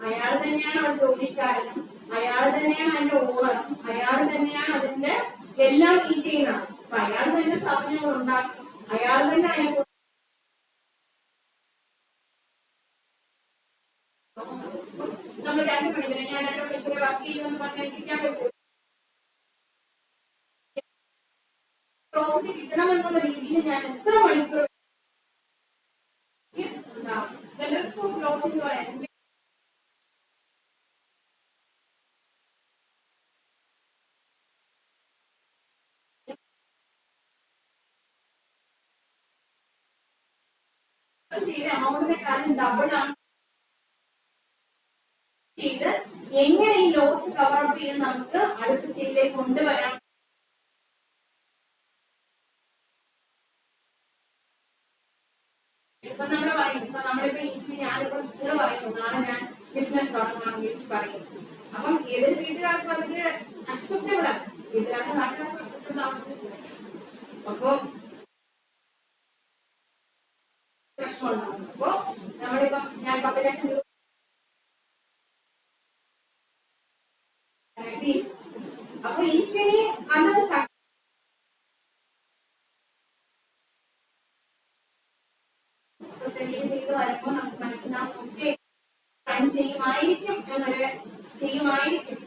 അയാൾ തന്നെയാണ് അവിടെ ജോലിക്കാരനും, അയാൾ തന്നെയാണ് അതിന്റെ ഓണറും, അയാൾ തന്നെയാണ് അതിന്റെ എല്ലാം ഈ ചെയ്യുന്നതാണ്. അപ്പൊ അയാൾ തന്നെ സാധനങ്ങൾ ഉണ്ടാക്കും, അയാൾ തന്നെ അതിനെ നമ്മൾ 2 മണിക്കൂർ, ഞാൻ 2 മണിക്കൂർ വർക്ക് ചെയ്യുമെന്ന് പറഞ്ഞാൽ ഇരിക്കാൻ പറ്റും. പ്രോഫിറ്റ് കിട്ടണമെന്നുള്ള രീതിയിൽ ഞാൻ എത്ര മണിക്കൂർ ഉണ്ടാവും. റിസ്ക് ഓഫ് ലോസ് എന്ന് പറയുന്നത് ചെയ്ത എമൗണ്ടിനെക്കാളും ഡബിൾ ആണ് ചെയ്ത് എങ്ങനെ ഈ ലോസ് കവർ അപ്പ് ചെയ്ത് നമുക്ക് അടുത്ത സ്റ്റേജിലേക്ക് കൊണ്ടുവരാം. ഇപ്പൊ നമ്മൾ പറയും, ഇപ്പൊ നമ്മളിപ്പോ ഞാനിപ്പോ സ്കൂള് പറയുന്നു നാളെ ഞാൻ ബിസിനസ് തുടങ്ങാമെന്ന് പറയും. അപ്പം ഏതൊരു വീട്ടുകാർക്കും അതിന് അക്സെപ്റ്റബിൾ ആണ്, വീട്ടുകാർക്ക് നാട്ടുകാർക്ക് അക്സെപ്റ്റബിൾ ആവുന്നില്ല. അപ്പൊ പ്രശ്നമുണ്ടാവും. അപ്പൊ നമ്മളിപ്പോ ഞാൻ 10 ലക്ഷം രൂപ അപ്പൊ ഈശ്വരി അന്നത് ചെയ്ത് വരുമ്പോ നമുക്ക് മനസ്സിലാവും ഒക്കെ ചെയ്യുമായിരിക്കും എന്നൊരു ചെയ്യുമായിരിക്കും.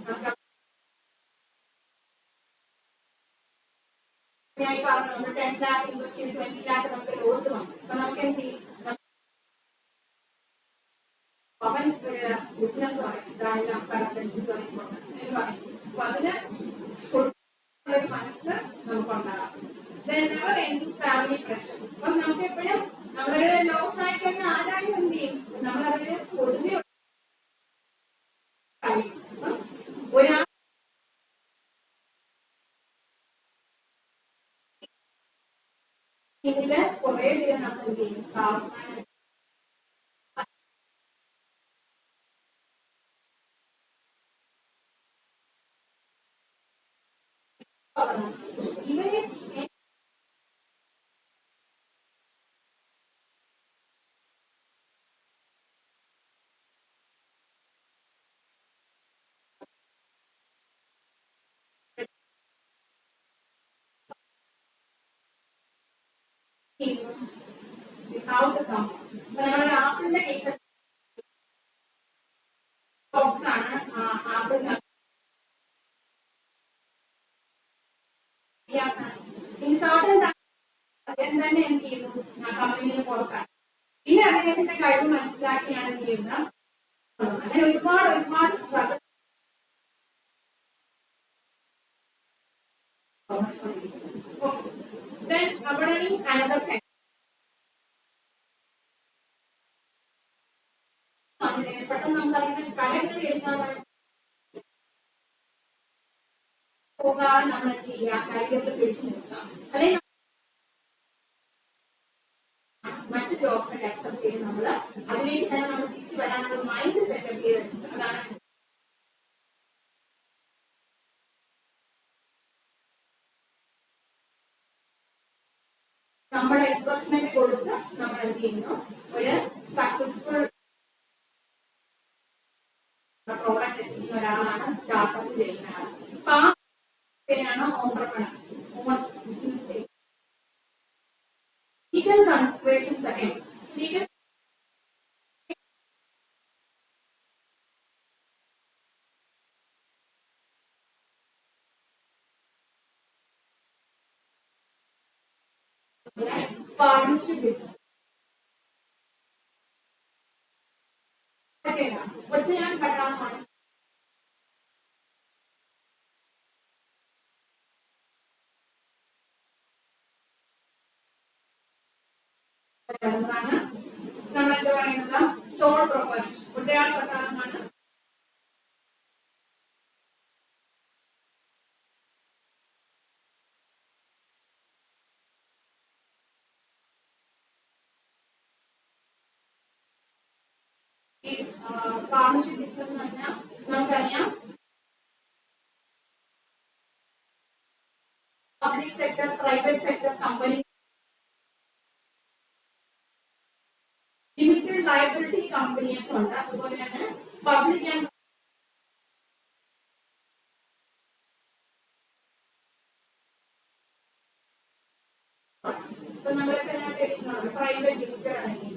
ഞാൻ പറഞ്ഞു നമ്മൾ 10 lakh ഇൻവെസ്റ്റ് ചെയ്ത് 20 lakh നമുക്ക് ലോസ് വന്നു. അപ്പൊ നമുക്ക് എന്ത് ചെയ്യും? അവൻ ഒരു ബിസിനസ് പറയും എന്ന് പറയും. അപ്പൊ അതിന് ഒരു മനസ്സ് നമുക്കുണ്ടാകാം. Family pressure. അപ്പൊ നമുക്ക് എപ്പോഴും നമ്മളൊരു ലോസ് ആയി കഴിഞ്ഞാൽ ആരായും എന്ത് ചെയ്യും? നമ്മളതിന് പൊതുവെ ഒരാൾ ഇതില് കുറെ പേര് നമ്മൾ എന്ത് ചെയ്യും? even if how to come നമ്മുടെ ആപ്പിളിന്റെ കേസ് ബോക്സ് ആണ്. ആപ്പിൾ ഇൻസോർട്ടൻ അദ്ദേഹം തന്നെ എന്ത് ചെയ്യുന്നു? കമ്പനിയിൽ പുറത്താണ്. പിന്നെ അദ്ദേഹത്തിന്റെ കഴിവ് മനസ്സിലാക്കിയാണ് എന്ത് ചെയ്യുന്നത്? അങ്ങനെ ഒരുപാട് സ്ട്രഗിൾ അവിടെ അനദർ പെട്ടെന്ന് നമുക്ക് അതിന്റെ കലകൾ എടുക്കാൻ പോകാതെ നമ്മൾ എന്ത് ചെയ്യുക? കാര്യത്തിൽ പിടിച്ചു നിൽക്കുക. അല്ലെങ്കിൽ മറ്റു ജോബ്സ് ഒക്കെ അക്സെപ്റ്റ് ചെയ്ത് നമ്മൾ അതിലേക്ക് തന്നെ നമ്മൾ തിരിച്ചു വരാനുള്ള മൈൻഡ് സെറ്റപ്പ് ചെയ്തിട്ടുണ്ട്. അതാണ് നമ്മുടെ ഇൻവെസ്റ്റ്മെന്റ് കൊടുത്ത് നമ്മൾ എന്ത് ചെയ്യുന്നു? ഒരു സക്സസ്ഫുൾ പ്രോഡക്റ്റ് എത്തിക്കുന്ന ഒരാളാണ് സ്റ്റാർട്ടപ്പ് ചെയ്യുന്ന ആൾ. അപ്പൊ ആ പേരാണ് ഓൺട്രപ്രണർ. ബിസിനസ് ചെയ്യുന്നത് legal considerations again. Legal partnership business. Okay, what we are cutting നമ്മൾ എന്താ പറയുന്നത്? Sole property. കുട്ടികൾ പ്രധാനമാണ്. ഈ പാർട്ണർഷിപ്പ് ബിസിനസ് എന്ന് പറഞ്ഞാൽ നമുക്കറിയാം public sector, private sector company, limited liability companies ഉണ്ട്. അതുപോലെ തന്നെ പബ്ലിക് ആൻഡ് ഇപ്പൊ നമ്മളൊക്കെ കേട്ടിട്ടുണ്ട് പ്രൈവറ്റ് ലിമിറ്റഡ് ആണെങ്കിൽ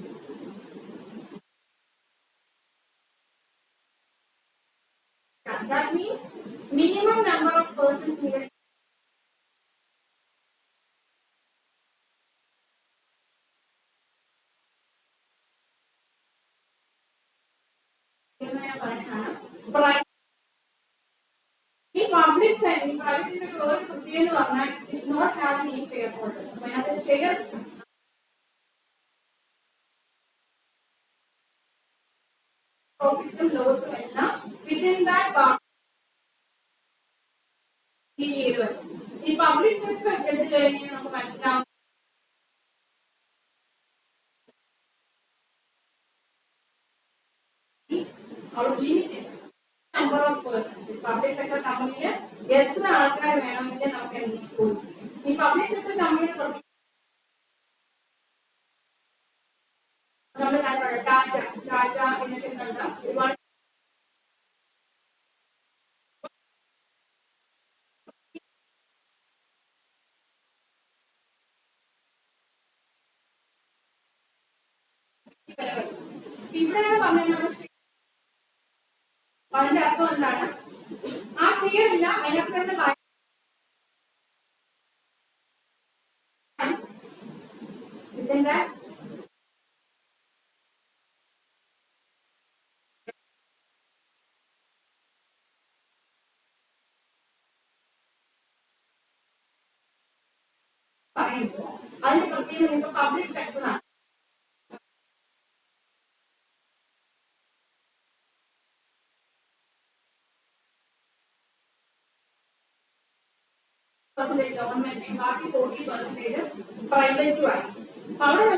that means minimum number of persons needed. In public setting, private is not having any shareholders. When the share എടുത്തു കഴിഞ്ഞാൽ നമുക്ക് മനസ്സിലാവും limit number of persons. Public sector കമ്പനിയിൽ എത്ര ആൾക്കാർ വേണമെങ്കിൽ നമുക്ക് എന്തെങ്കിലും ഈ പബ്ലിക് സെക്ടർ കമ്പനിയുടെ നമ്മൾ ടാറ്റ എന്നൊക്കെ കണ്ട ഒരുപാട് ഇവിടെ പറഞ്ഞാൽ അതിന്റെ അർത്ഥം എന്താണ്? ആ ഷെയർ ഇല്ല, അതിനകത്ത് കാര്യം ഇതിന്റെ പറയുമ്പോ അതിന് പ്രത്യേകം ഇപ്പൊ പബ്ലിക് സെക്ടറാണ്. ഗവൺമെന്റ് ബാക്കി 40% പ്രൈവറ്റുമായി. അവിടെ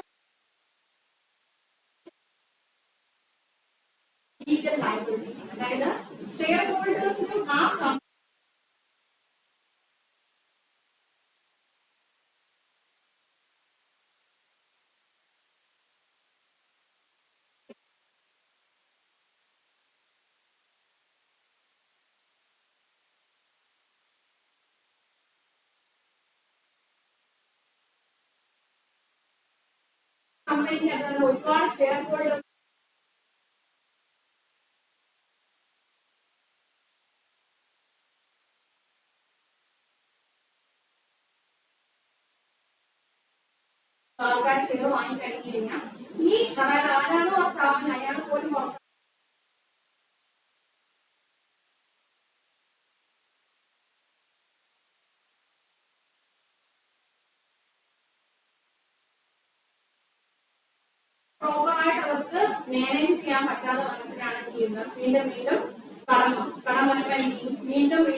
ലീഗൽ ലയബിലിറ്റീസ്, അതായത് ഷെയർ ഹോൾഡേഴ്സിനും ആ കമ്പനിക്ക് അതിനുള്ള ഒരുപാട് ഷെയർ ഹോൾഡേഴ്സ് ആൾക്കാർ ഷെയർ വാങ്ങിക്കഴിഞ്ഞു കഴിഞ്ഞാൽ ഈ അതായത് ആരാണോ ആ സ്ഥാപനം അയാൾ പോലും പ്രോപ്പറായിട്ട് അവർക്ക് മാനേജ് ചെയ്യാൻ പറ്റാതെ വന്നപ്പോഴാണ് ചെയ്യുന്നത്. വീണ്ടും കടം വന്നപ്പോൾ വീണ്ടും അവർ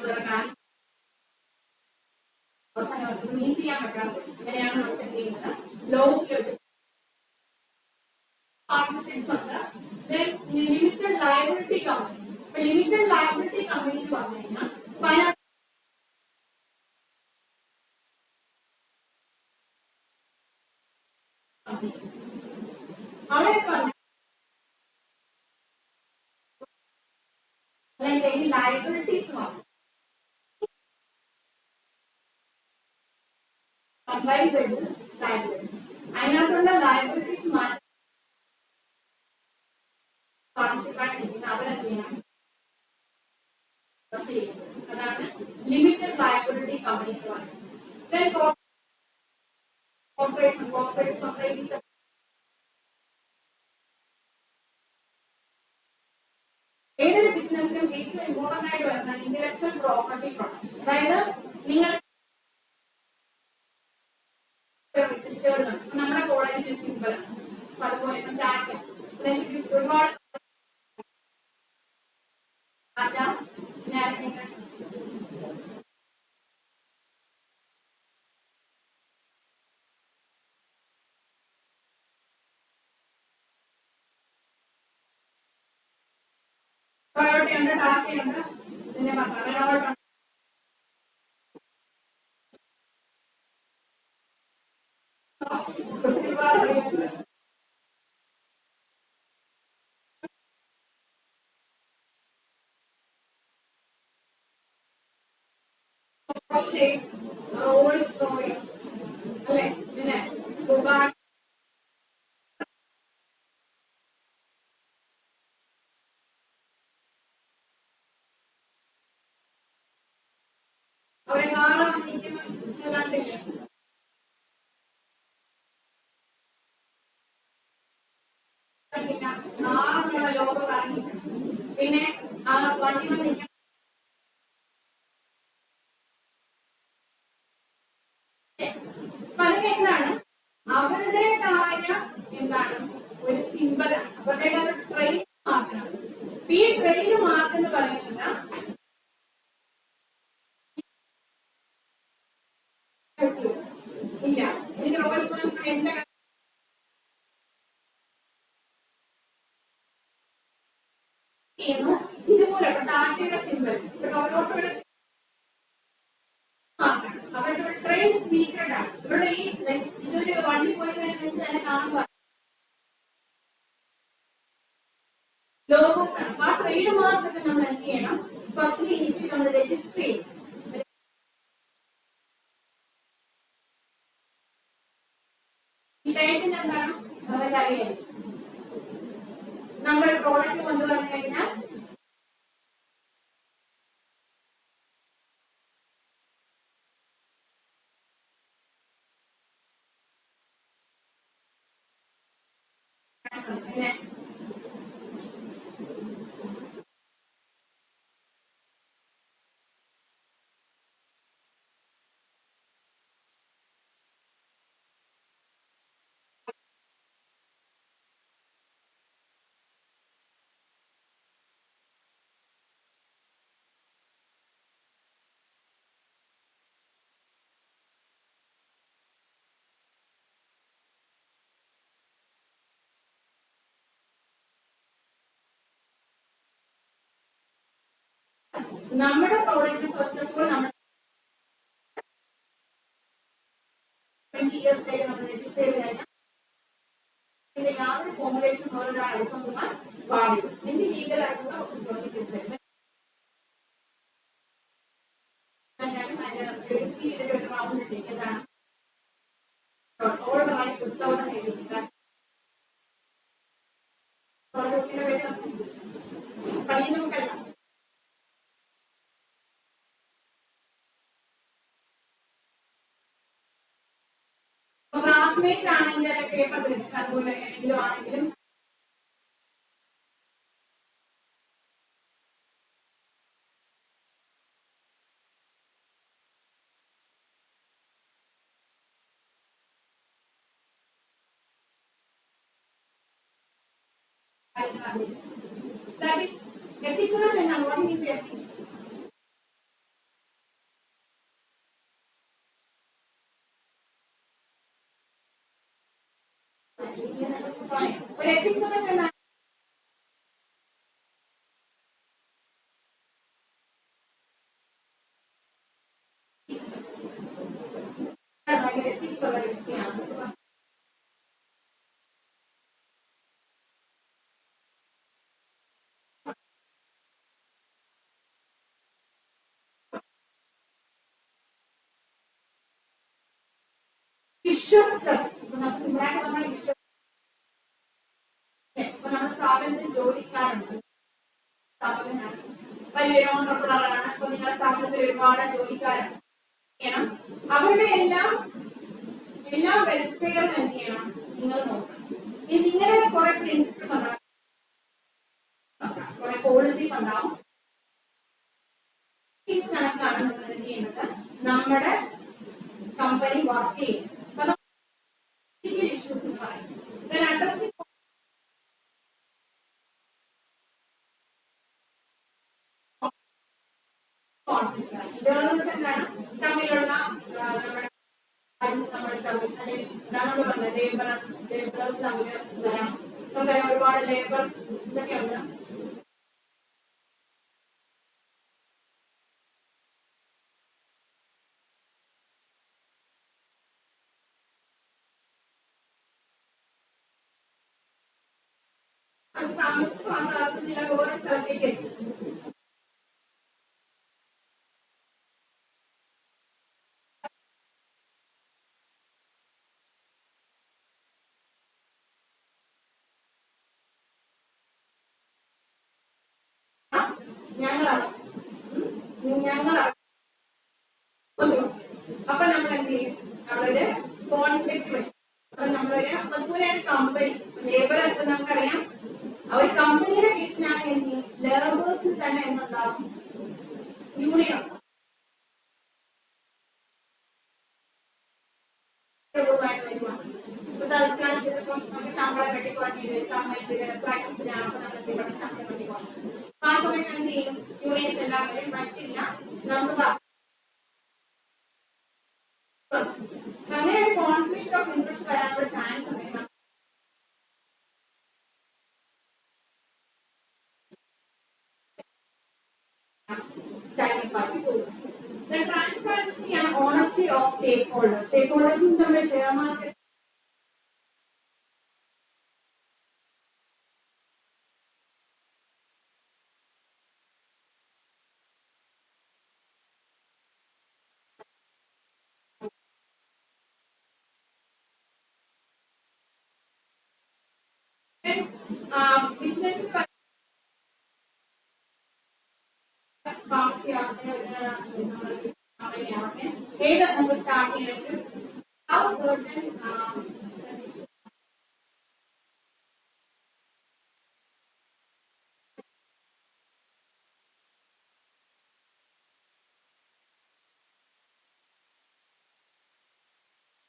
വേറെ അവസാനം അവർക്ക് മീറ്റ് ചെയ്യാൻ പറ്റാതെ അങ്ങനെയാണ് നമുക്ക് എന്ത് ചെയ്യുന്നത് ലോസിലേക്ക് പാർട്ട്ണർഷിപ്സ് ഉണ്ട്. Limited liability company. Limited liability company എന്ന് പറഞ്ഞു കഴിഞ്ഞാൽ പല അവിടെ അല്ലെങ്കിൽ ലയബിലിറ്റീസ് വന്നു combined with this liabilities. അതിനകത്തുള്ള ലയബിലിറ്റീസ് അതാണ് ലിമിറ്റഡ് ലയബിലിറ്റി കമ്പനി എന്ന് പറയുന്നത്. കോർപ്പറേറ്റ് സൊസൈറ്റീസ് ഏതൊരു ബിസിനസ്സിലും ഏറ്റവും ഇമ്പോർട്ടന്റ് ആയിട്ട് വരുന്ന ഇന്റലക്ച്വൽ പ്രോപ്പർട്ടി പ്രൊട്ടക്ഷൻ. അതായത് നിങ്ങൾ നമ്മുടെ കോളേജിൽ സിമ്പിൾ അതുപോലെ ഒരുപാട് ഉണ്ട് ടാറ്റയുണ്ട് പിന്നെ റെനോൾട്ട് റോൾസ് റോയ്സ് അല്ലെ പിന്നെ അവരെ കാറ് വന്നിരിക്കുന്ന കണ്ടില്ലേ ലോകം ഇറങ്ങി പിന്നെ ആ വണ്ടി വന്നിരിക്കുന്ന പല എന്താണ് അവരുടേതായ എന്താണ് ഒരു സിമ്പൽ അവരുടേതായ ട്രെയിൻ മാർക്കാണ്. ഈ ട്രെയിൻ മാർക്ക് എന്ന് പറയുന്നത് എന്റെ ഇതുപോലെ ടാറ്റയുടെ സിമ്പിൾ ടൊയോട്ടയുടെ അവരുടെ ട്രെയിൻ സീക്രട്ട് ആണ്. ഇവരുടെ ഈ ഇതൊരു വണ്ടി പോയി കഴിഞ്ഞാൽ നിങ്ങൾക്ക് തന്നെ കാണുമ്പോൾ ലോഗോസ് ആണ്. ആ ട്രേഡ് മാർക്ക് ഒക്കെ നമ്മൾ എന്ത് ചെയ്യണം? ഫസ്റ്റ് ഇനിഷ്യലി നമ്മൾ രജിസ്റ്റർ ചെയ്യും. ഇദ്ദേഹത്തിന് എന്താണ് അവരുടെ അറിയാം. നമ്മൾ പ്രോഡക്റ്റ് കൊണ്ടുവന്നു കഴിഞ്ഞാൽ നമ്മുടെ പ്രോഡക്റ്റ് ഫസ്റ്റ് ഓഫ് ഓൾ നമ്മൾ 20 years നമ്മൾ രജിസ്റ്റർ ചെയ്ത് കഴിഞ്ഞാൽ ഇതിന്റെ യാതൊരു ഫോർമുലേഷൻ ഓരോരാൾ എടുക്കാൻ പാടില്ല. ഇതിന്റെ ലീഗൽ ആയിട്ടുള്ള പ്രൊസീജിയേഴ്സ് ഒരു റൗണ്ട് ഇട്ടേക്കുന്നതാണ്. ഓൾ റൈറ്റ് റിസർവ് എഴുതിയിരിക്കുന്നത് പഠിക്കുന്ന നമുക്കല്ല. ക്ലാസ്മേറ്റ് ആണെങ്കിൽ പേപ്പർ എടുക്കുക, അതുപോലെ ഏതെങ്കിലും ആണെങ്കിലും that is ethics എന്ന് വെച്ചാൽ what do you mean by ethics? ഒരു ethics എന്ന് വെച്ചാൽ ethics ഉള്ള വ്യക്തിയാണ്. വിശ്വസ്തത. ഇപ്പൊ നമ്മുടെ സ്ഥാപനത്തിൽ ജോലിക്കാരുണ്ട്, സ്ഥാപനമാണ് വലിയൊരു ഓണർക്കുള്ളവരാണ്. അപ്പൊ നിങ്ങളുടെ സ്ഥാപനത്തിൽ ഒരുപാട് ജോലിക്കാരാണ്. അവരുടെ എല്ലാ വെൽഫെയറും എന്ത് ചെയ്യണം? നിങ്ങൾ നോക്കണം. ഇനി നിങ്ങളുടെ കുറെ പ്രിൻസിപ്പിൾസ് ഉണ്ടാവും, കുറെ പോളിസീസ് ഉണ്ടാവും. ഇത് കണക്കാണ് നമ്മൾ എന്ത് ചെയ്യുന്നത്? നമ്മുടെ കമ്പനി വർക്ക് ചെയ്യും. ഇഷ്യൂസ് പറയും. തമ്മിലുള്ള നമ്മുടെ ലേബേഴ്സ് തമ്മിൽ വരാം. ഒരുപാട് ലേബർ ഇതൊക്കെ ഉണ്ട്. അത് താമസിച്ച് മാത്രത്തില്ല, ഓരോ സ്ഥലത്തേക്ക് എത്തും. അപ്പൊ നമ്മൾ എന്ത് ചെയ്യും? നമ്മളൊരു കോൺഫ്ലിക്റ്റ് വരും. അപ്പൊ നമ്മളൊരു അതുപോലെയാണ് കമ്പനി ലേബർ. ഇപ്പൊ നമുക്കറിയാം ഒരു കമ്പനിയുടെ കേസിനാണ് എന്ത് ചെയ്യും? ലേബേഴ്സിൽ തന്നെ എന്തുണ്ടാവും? യൂണിയൻ. ഇപ്പൊ തൽക്കാലം ചിലപ്പം നമുക്ക് ശമ്പളം വെട്ടിക്കൊണ്ടി കമ്പനിയുടെ പ്രാക്ടീസിലാണ്. അപ്പൊ നമുക്ക് ഇവിടെ ശമ്പളം വെട്ടിക്കൊണ്ട് ആ സമയത്ത് എന്ത് ചെയ്യും? യൂണിയൻസ് എല്ലാവരും പറ്റില്ല, നമുക്ക് അങ്ങനെ ഒരു കോൺഫ്ലിക്റ്റ് ഓഫ് ഇൻട്രസ്റ്റ് വരാനുള്ള stakeholders. Stakeholders in the share market. Business pharmacy either number starting how certain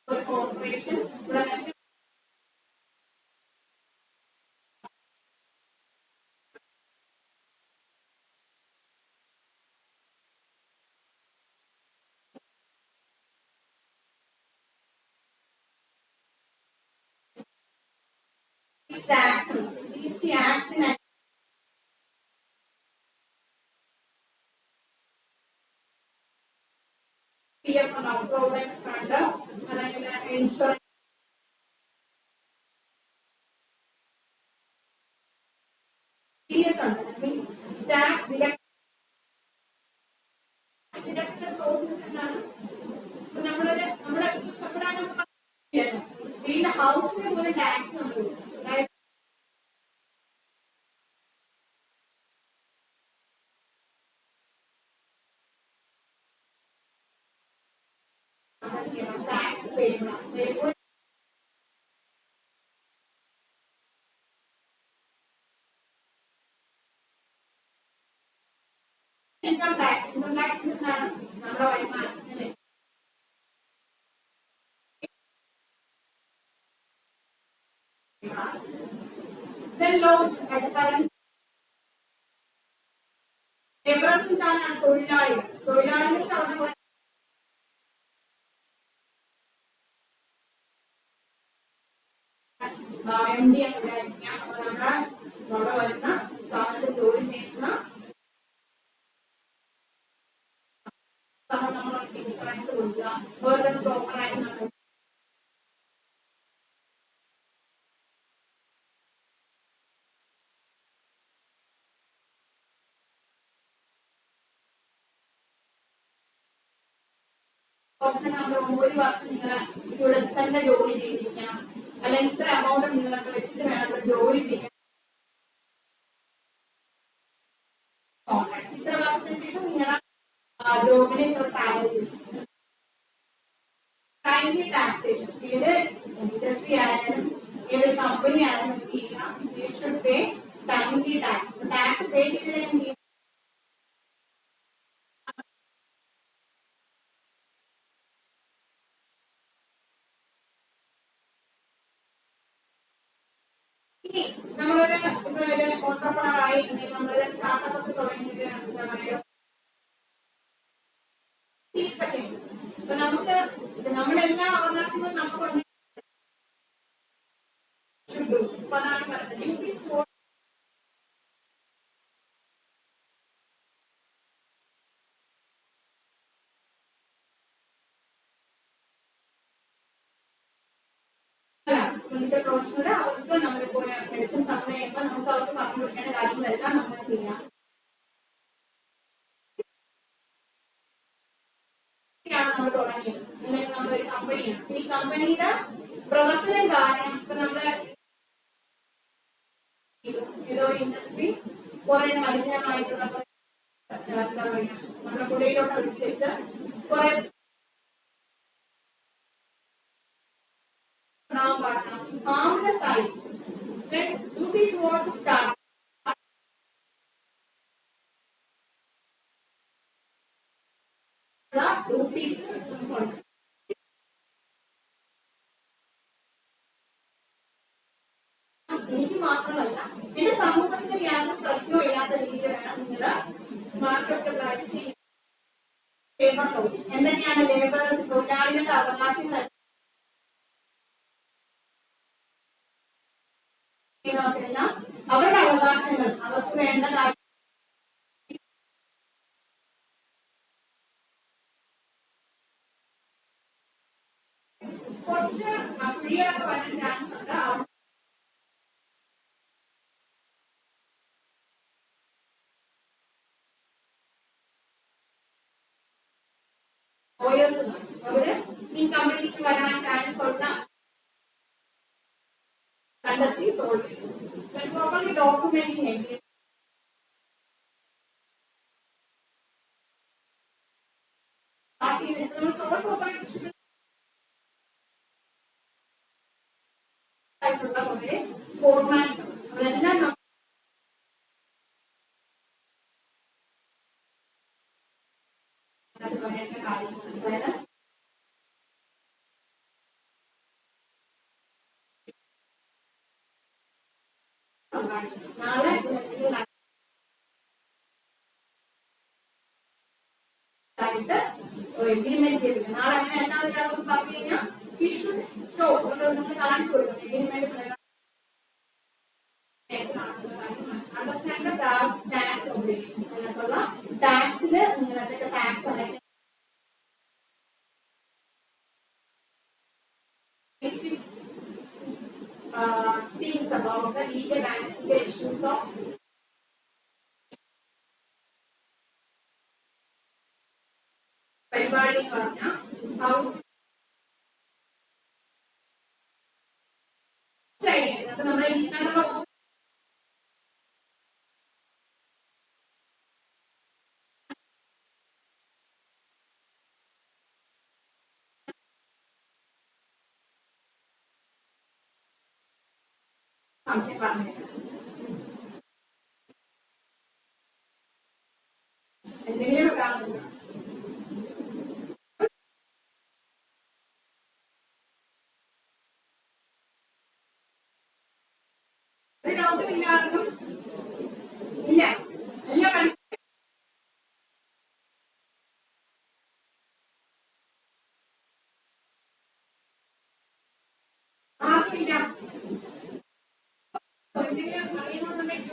corporation these tax, these act in PF on provident fund and insurance means tax deducted sources എന്നാണ് നമ്മുടെ വീടിന്റെ ഹൗസിന് പോലെ tax നമ്മൾ അതായത് tax payment income tax എന്നാണ് നമ്മുടെ വരുമാനം അല്ലേ then laws at current laborers ആണ് തൊഴിലാളികൾക്ക് അവരുടെ MD നമ്മുടെ വരുന്ന സ്ഥാപനത്തിൽ ജോലി ചെയ്യുന്ന നമ്മൾക്ക് ഇൻഷുറൻസ് കൊടുക്കുക അവരുടെ പ്രോപ്പറായിട്ട് നമ്മൾ ഒരു വർഷം നിങ്ങൾ ഇവിടെ തന്നെ ജോലി ചെയ്തിരിക്കണം അല്ലെങ്കിൽ ഇത്ര എമൗണ്ട് നിങ്ങൾക്ക് വെച്ചിട്ട് വേണം ഇവിടെ ജോലി ചെയ്യാൻ ഇത്ര വർഷത്തിന് ശേഷം നിങ്ങളുടെ ജോബിന് ഇത്ര സാലറി ടൈംലി ടാക്സേഷൻ ഏത് ഇൻഡസ്ട്രി ആയാലും ഏത് കമ്പനി ആയാലും should pay timely tax tax പേ ചെയ്തതിന് നമ്മളൊരു ഓൺട്രപ്രണർ ആയി നമ്മളൊരു സ്റ്റാർട്ടപ്പ് ഒക്കെ തുടങ്ങിയിട്ട് എന്താ പറയുക ഇപ്പൊ നമുക്ക് നമ്മുടെ എല്ലാ അവകാശങ്ങളും നമുക്കുണ്ട് പ്രൊഫഷണൽ അവർക്ക് നമ്മളിപ്പോൾ മെഡിസിൻ സപ്ലൈ ചെയ്യുമ്പോൾ നമുക്ക് അവർക്ക് പറഞ്ഞു കൊടുക്കേണ്ട കാര്യങ്ങളെല്ലാം നമ്മൾ ചെയ്യാം നമ്മൾ തുടങ്ങിയത് അല്ലെങ്കിൽ നമ്മളൊരു കമ്പനിയാണ് ഈ കമ്പനിയുടെ പ്രവർത്തനം കാരണം ഇപ്പൊ നമ്മള് ഏതോ ഇൻഡസ്ട്രി കുറെ മലിനമായിട്ടുള്ള എന്താ പറയുക നമ്മുടെ പുഴയിലോട്ട് ഒഴുക്കിയിട്ട് കുറെ harmless ആയി then duty towards the start the duties എനിക്ക് മാത്രമല്ല എന്റെ സമൂഹത്തിന് യാതൊരു പ്രശ്നവും ഇല്ലാത്ത രീതിയിൽ വേണം നിങ്ങൾ മാർക്കറ്റബിളായിട്ട് ചെയ്യുക എന്തൊക്കെയാണ് ലേബറേഴ്സ് തൊഴിലാളികളുടെ അവകാശങ്ങൾ അവരുടെ അവകാശങ്ങൾ അവർക്ക് വേണ്ട കാര്യം കുറച്ച് കുഴികളൊക്കെ വരാൻ ചാൻസ് ഉണ്ട്. അവര് ഈ കമ്പനീസ് വരാൻ ചാൻസ് ഉള്ള കണ്ടെത്തി സോൾവ് ചെയ്യും. പ്രോപ്പർലി ഡോക്യുമെന്റിങ് ആയിട്ടുള്ള കുറെ ഫോർമാറ്റ്സ് അതെല്ലാം പറയേണ്ട കാര്യങ്ങൾ. അതായത് നാളെ എഗ്രിമെന്റ് ചെയ്തിട്ട് നാളെ അങ്ങനെ എന്നാലും പറഞ്ഞു കഴിഞ്ഞാൽ ഷോ നമ്മൾ കാണിച്ചു കൊടുക്കണം. എഗ്രിമെന്റ് അണ്ടർസ്റ്റാൻഡ് ടാക്സ് ഒബ്ലിഗേഷൻസ് അതിനകത്തുള്ള ടാക്സിൽ നിങ്ങൾ എന്തൊക്കെ ടാക്സ് അടയ്ക്കണം, things about the legal ramifications of പരിപാടി എന്ന് പറഞ്ഞാൽ how അപ്പൊ നമ്മളെ എന്തെങ്കിലും കാണുന്നു ഇല്ലാതും ഇല്ല എല്ലാം മനസ്സിലായി. ആർക്കില്ല എന്തെങ്കിലും അറിയണമെന്നുണ്ടെങ്കിൽ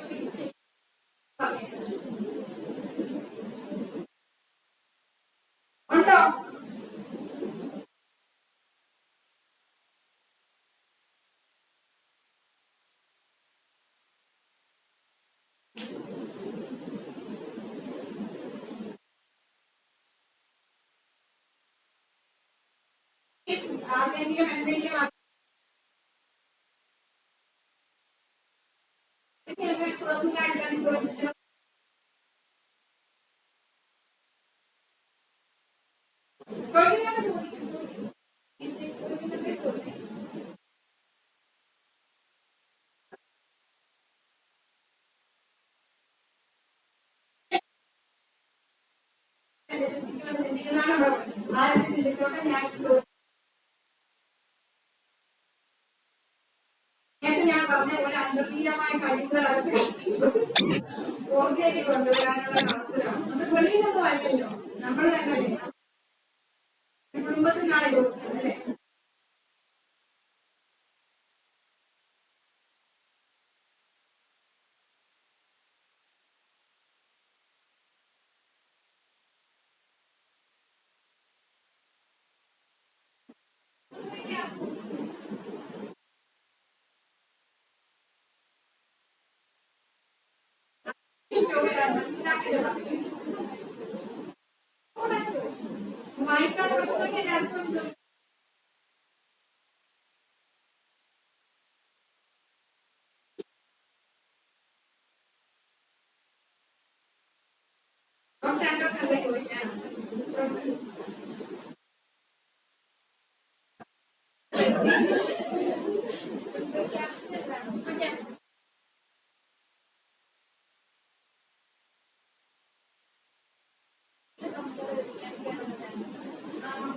ഉണ്ടോ? ആർക്കെങ്കിലും എന്തെങ്കിലും പേഴ്സണലായിട്ട് ചോദിച്ചു ആദ്യത്തെ ചിന്തിച്ചോട്ടെ. ഞാൻ പറഞ്ഞ പോലെ അന്തർലീനമായ കഴിവുകൾ ഓർഗേറ്റ് കൊണ്ടുവരാനുള്ള അവസരമാണ്. നമ്മൾ വെളിയിൽ നിന്നും അല്ലല്ലോ, നമ്മൾ തന്നെ കുടുംബത്തിനാണ് ചോദിക്കുന്നത് അല്ലേ?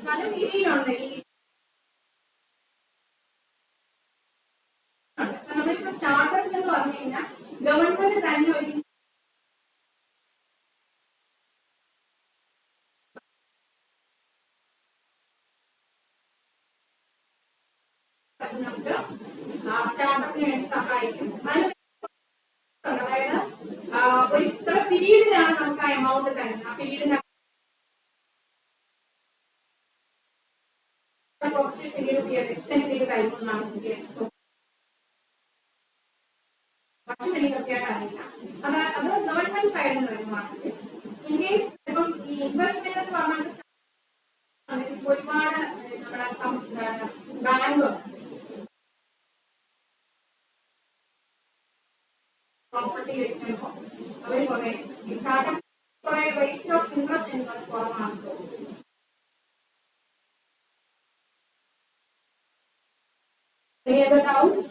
പല രീതിയിലുണ്ട് ഈ നമ്മളിപ്പോ സ്റ്റാർട്ടപ്പ് എന്ന് പറഞ്ഞു കഴിഞ്ഞാൽ ഗവൺമെന്റ് തന്നെ ഒരു സ്റ്റാർട്ടപ്പിന് വേണ്ടി സഹായിക്കും. അതായത് ഒരു ഇത്ര പീരീഡിലാണ് നമുക്ക് ആ എമൗണ്ട് തരുന്നത്. ആ പീരീഡിന് കുറച്ച് പീരീഡ് എക്സ്റ്റെൻഡ് ചെയ്ത് കഴിയുമെന്നാണ് എനിക്ക് കുറച്ച് പീരീഡ് അറിയില്ല. അത് ഗവൺമെന്റ് സൈഡിൽ നിന്ന് വരുവാണെങ്കിൽ ഇൻ കേസ് ഇപ്പം ഈ ഇൻവെസ്റ്റ്മെന്റ് എന്ന് പറഞ്ഞാൽ ഒരുപാട് നമ്മുടെ ബാങ്ക് പ്രോപ്പർട്ടി വെക്കുമ്പോൾ അവർ കുറെ സ്റ്റാർട്ടപ്പ് കുറെ റേറ്റ് ഓഫ് ഇൻട്രസ്റ്റ് എന്നത് കുറവാണ്. Any other doubts?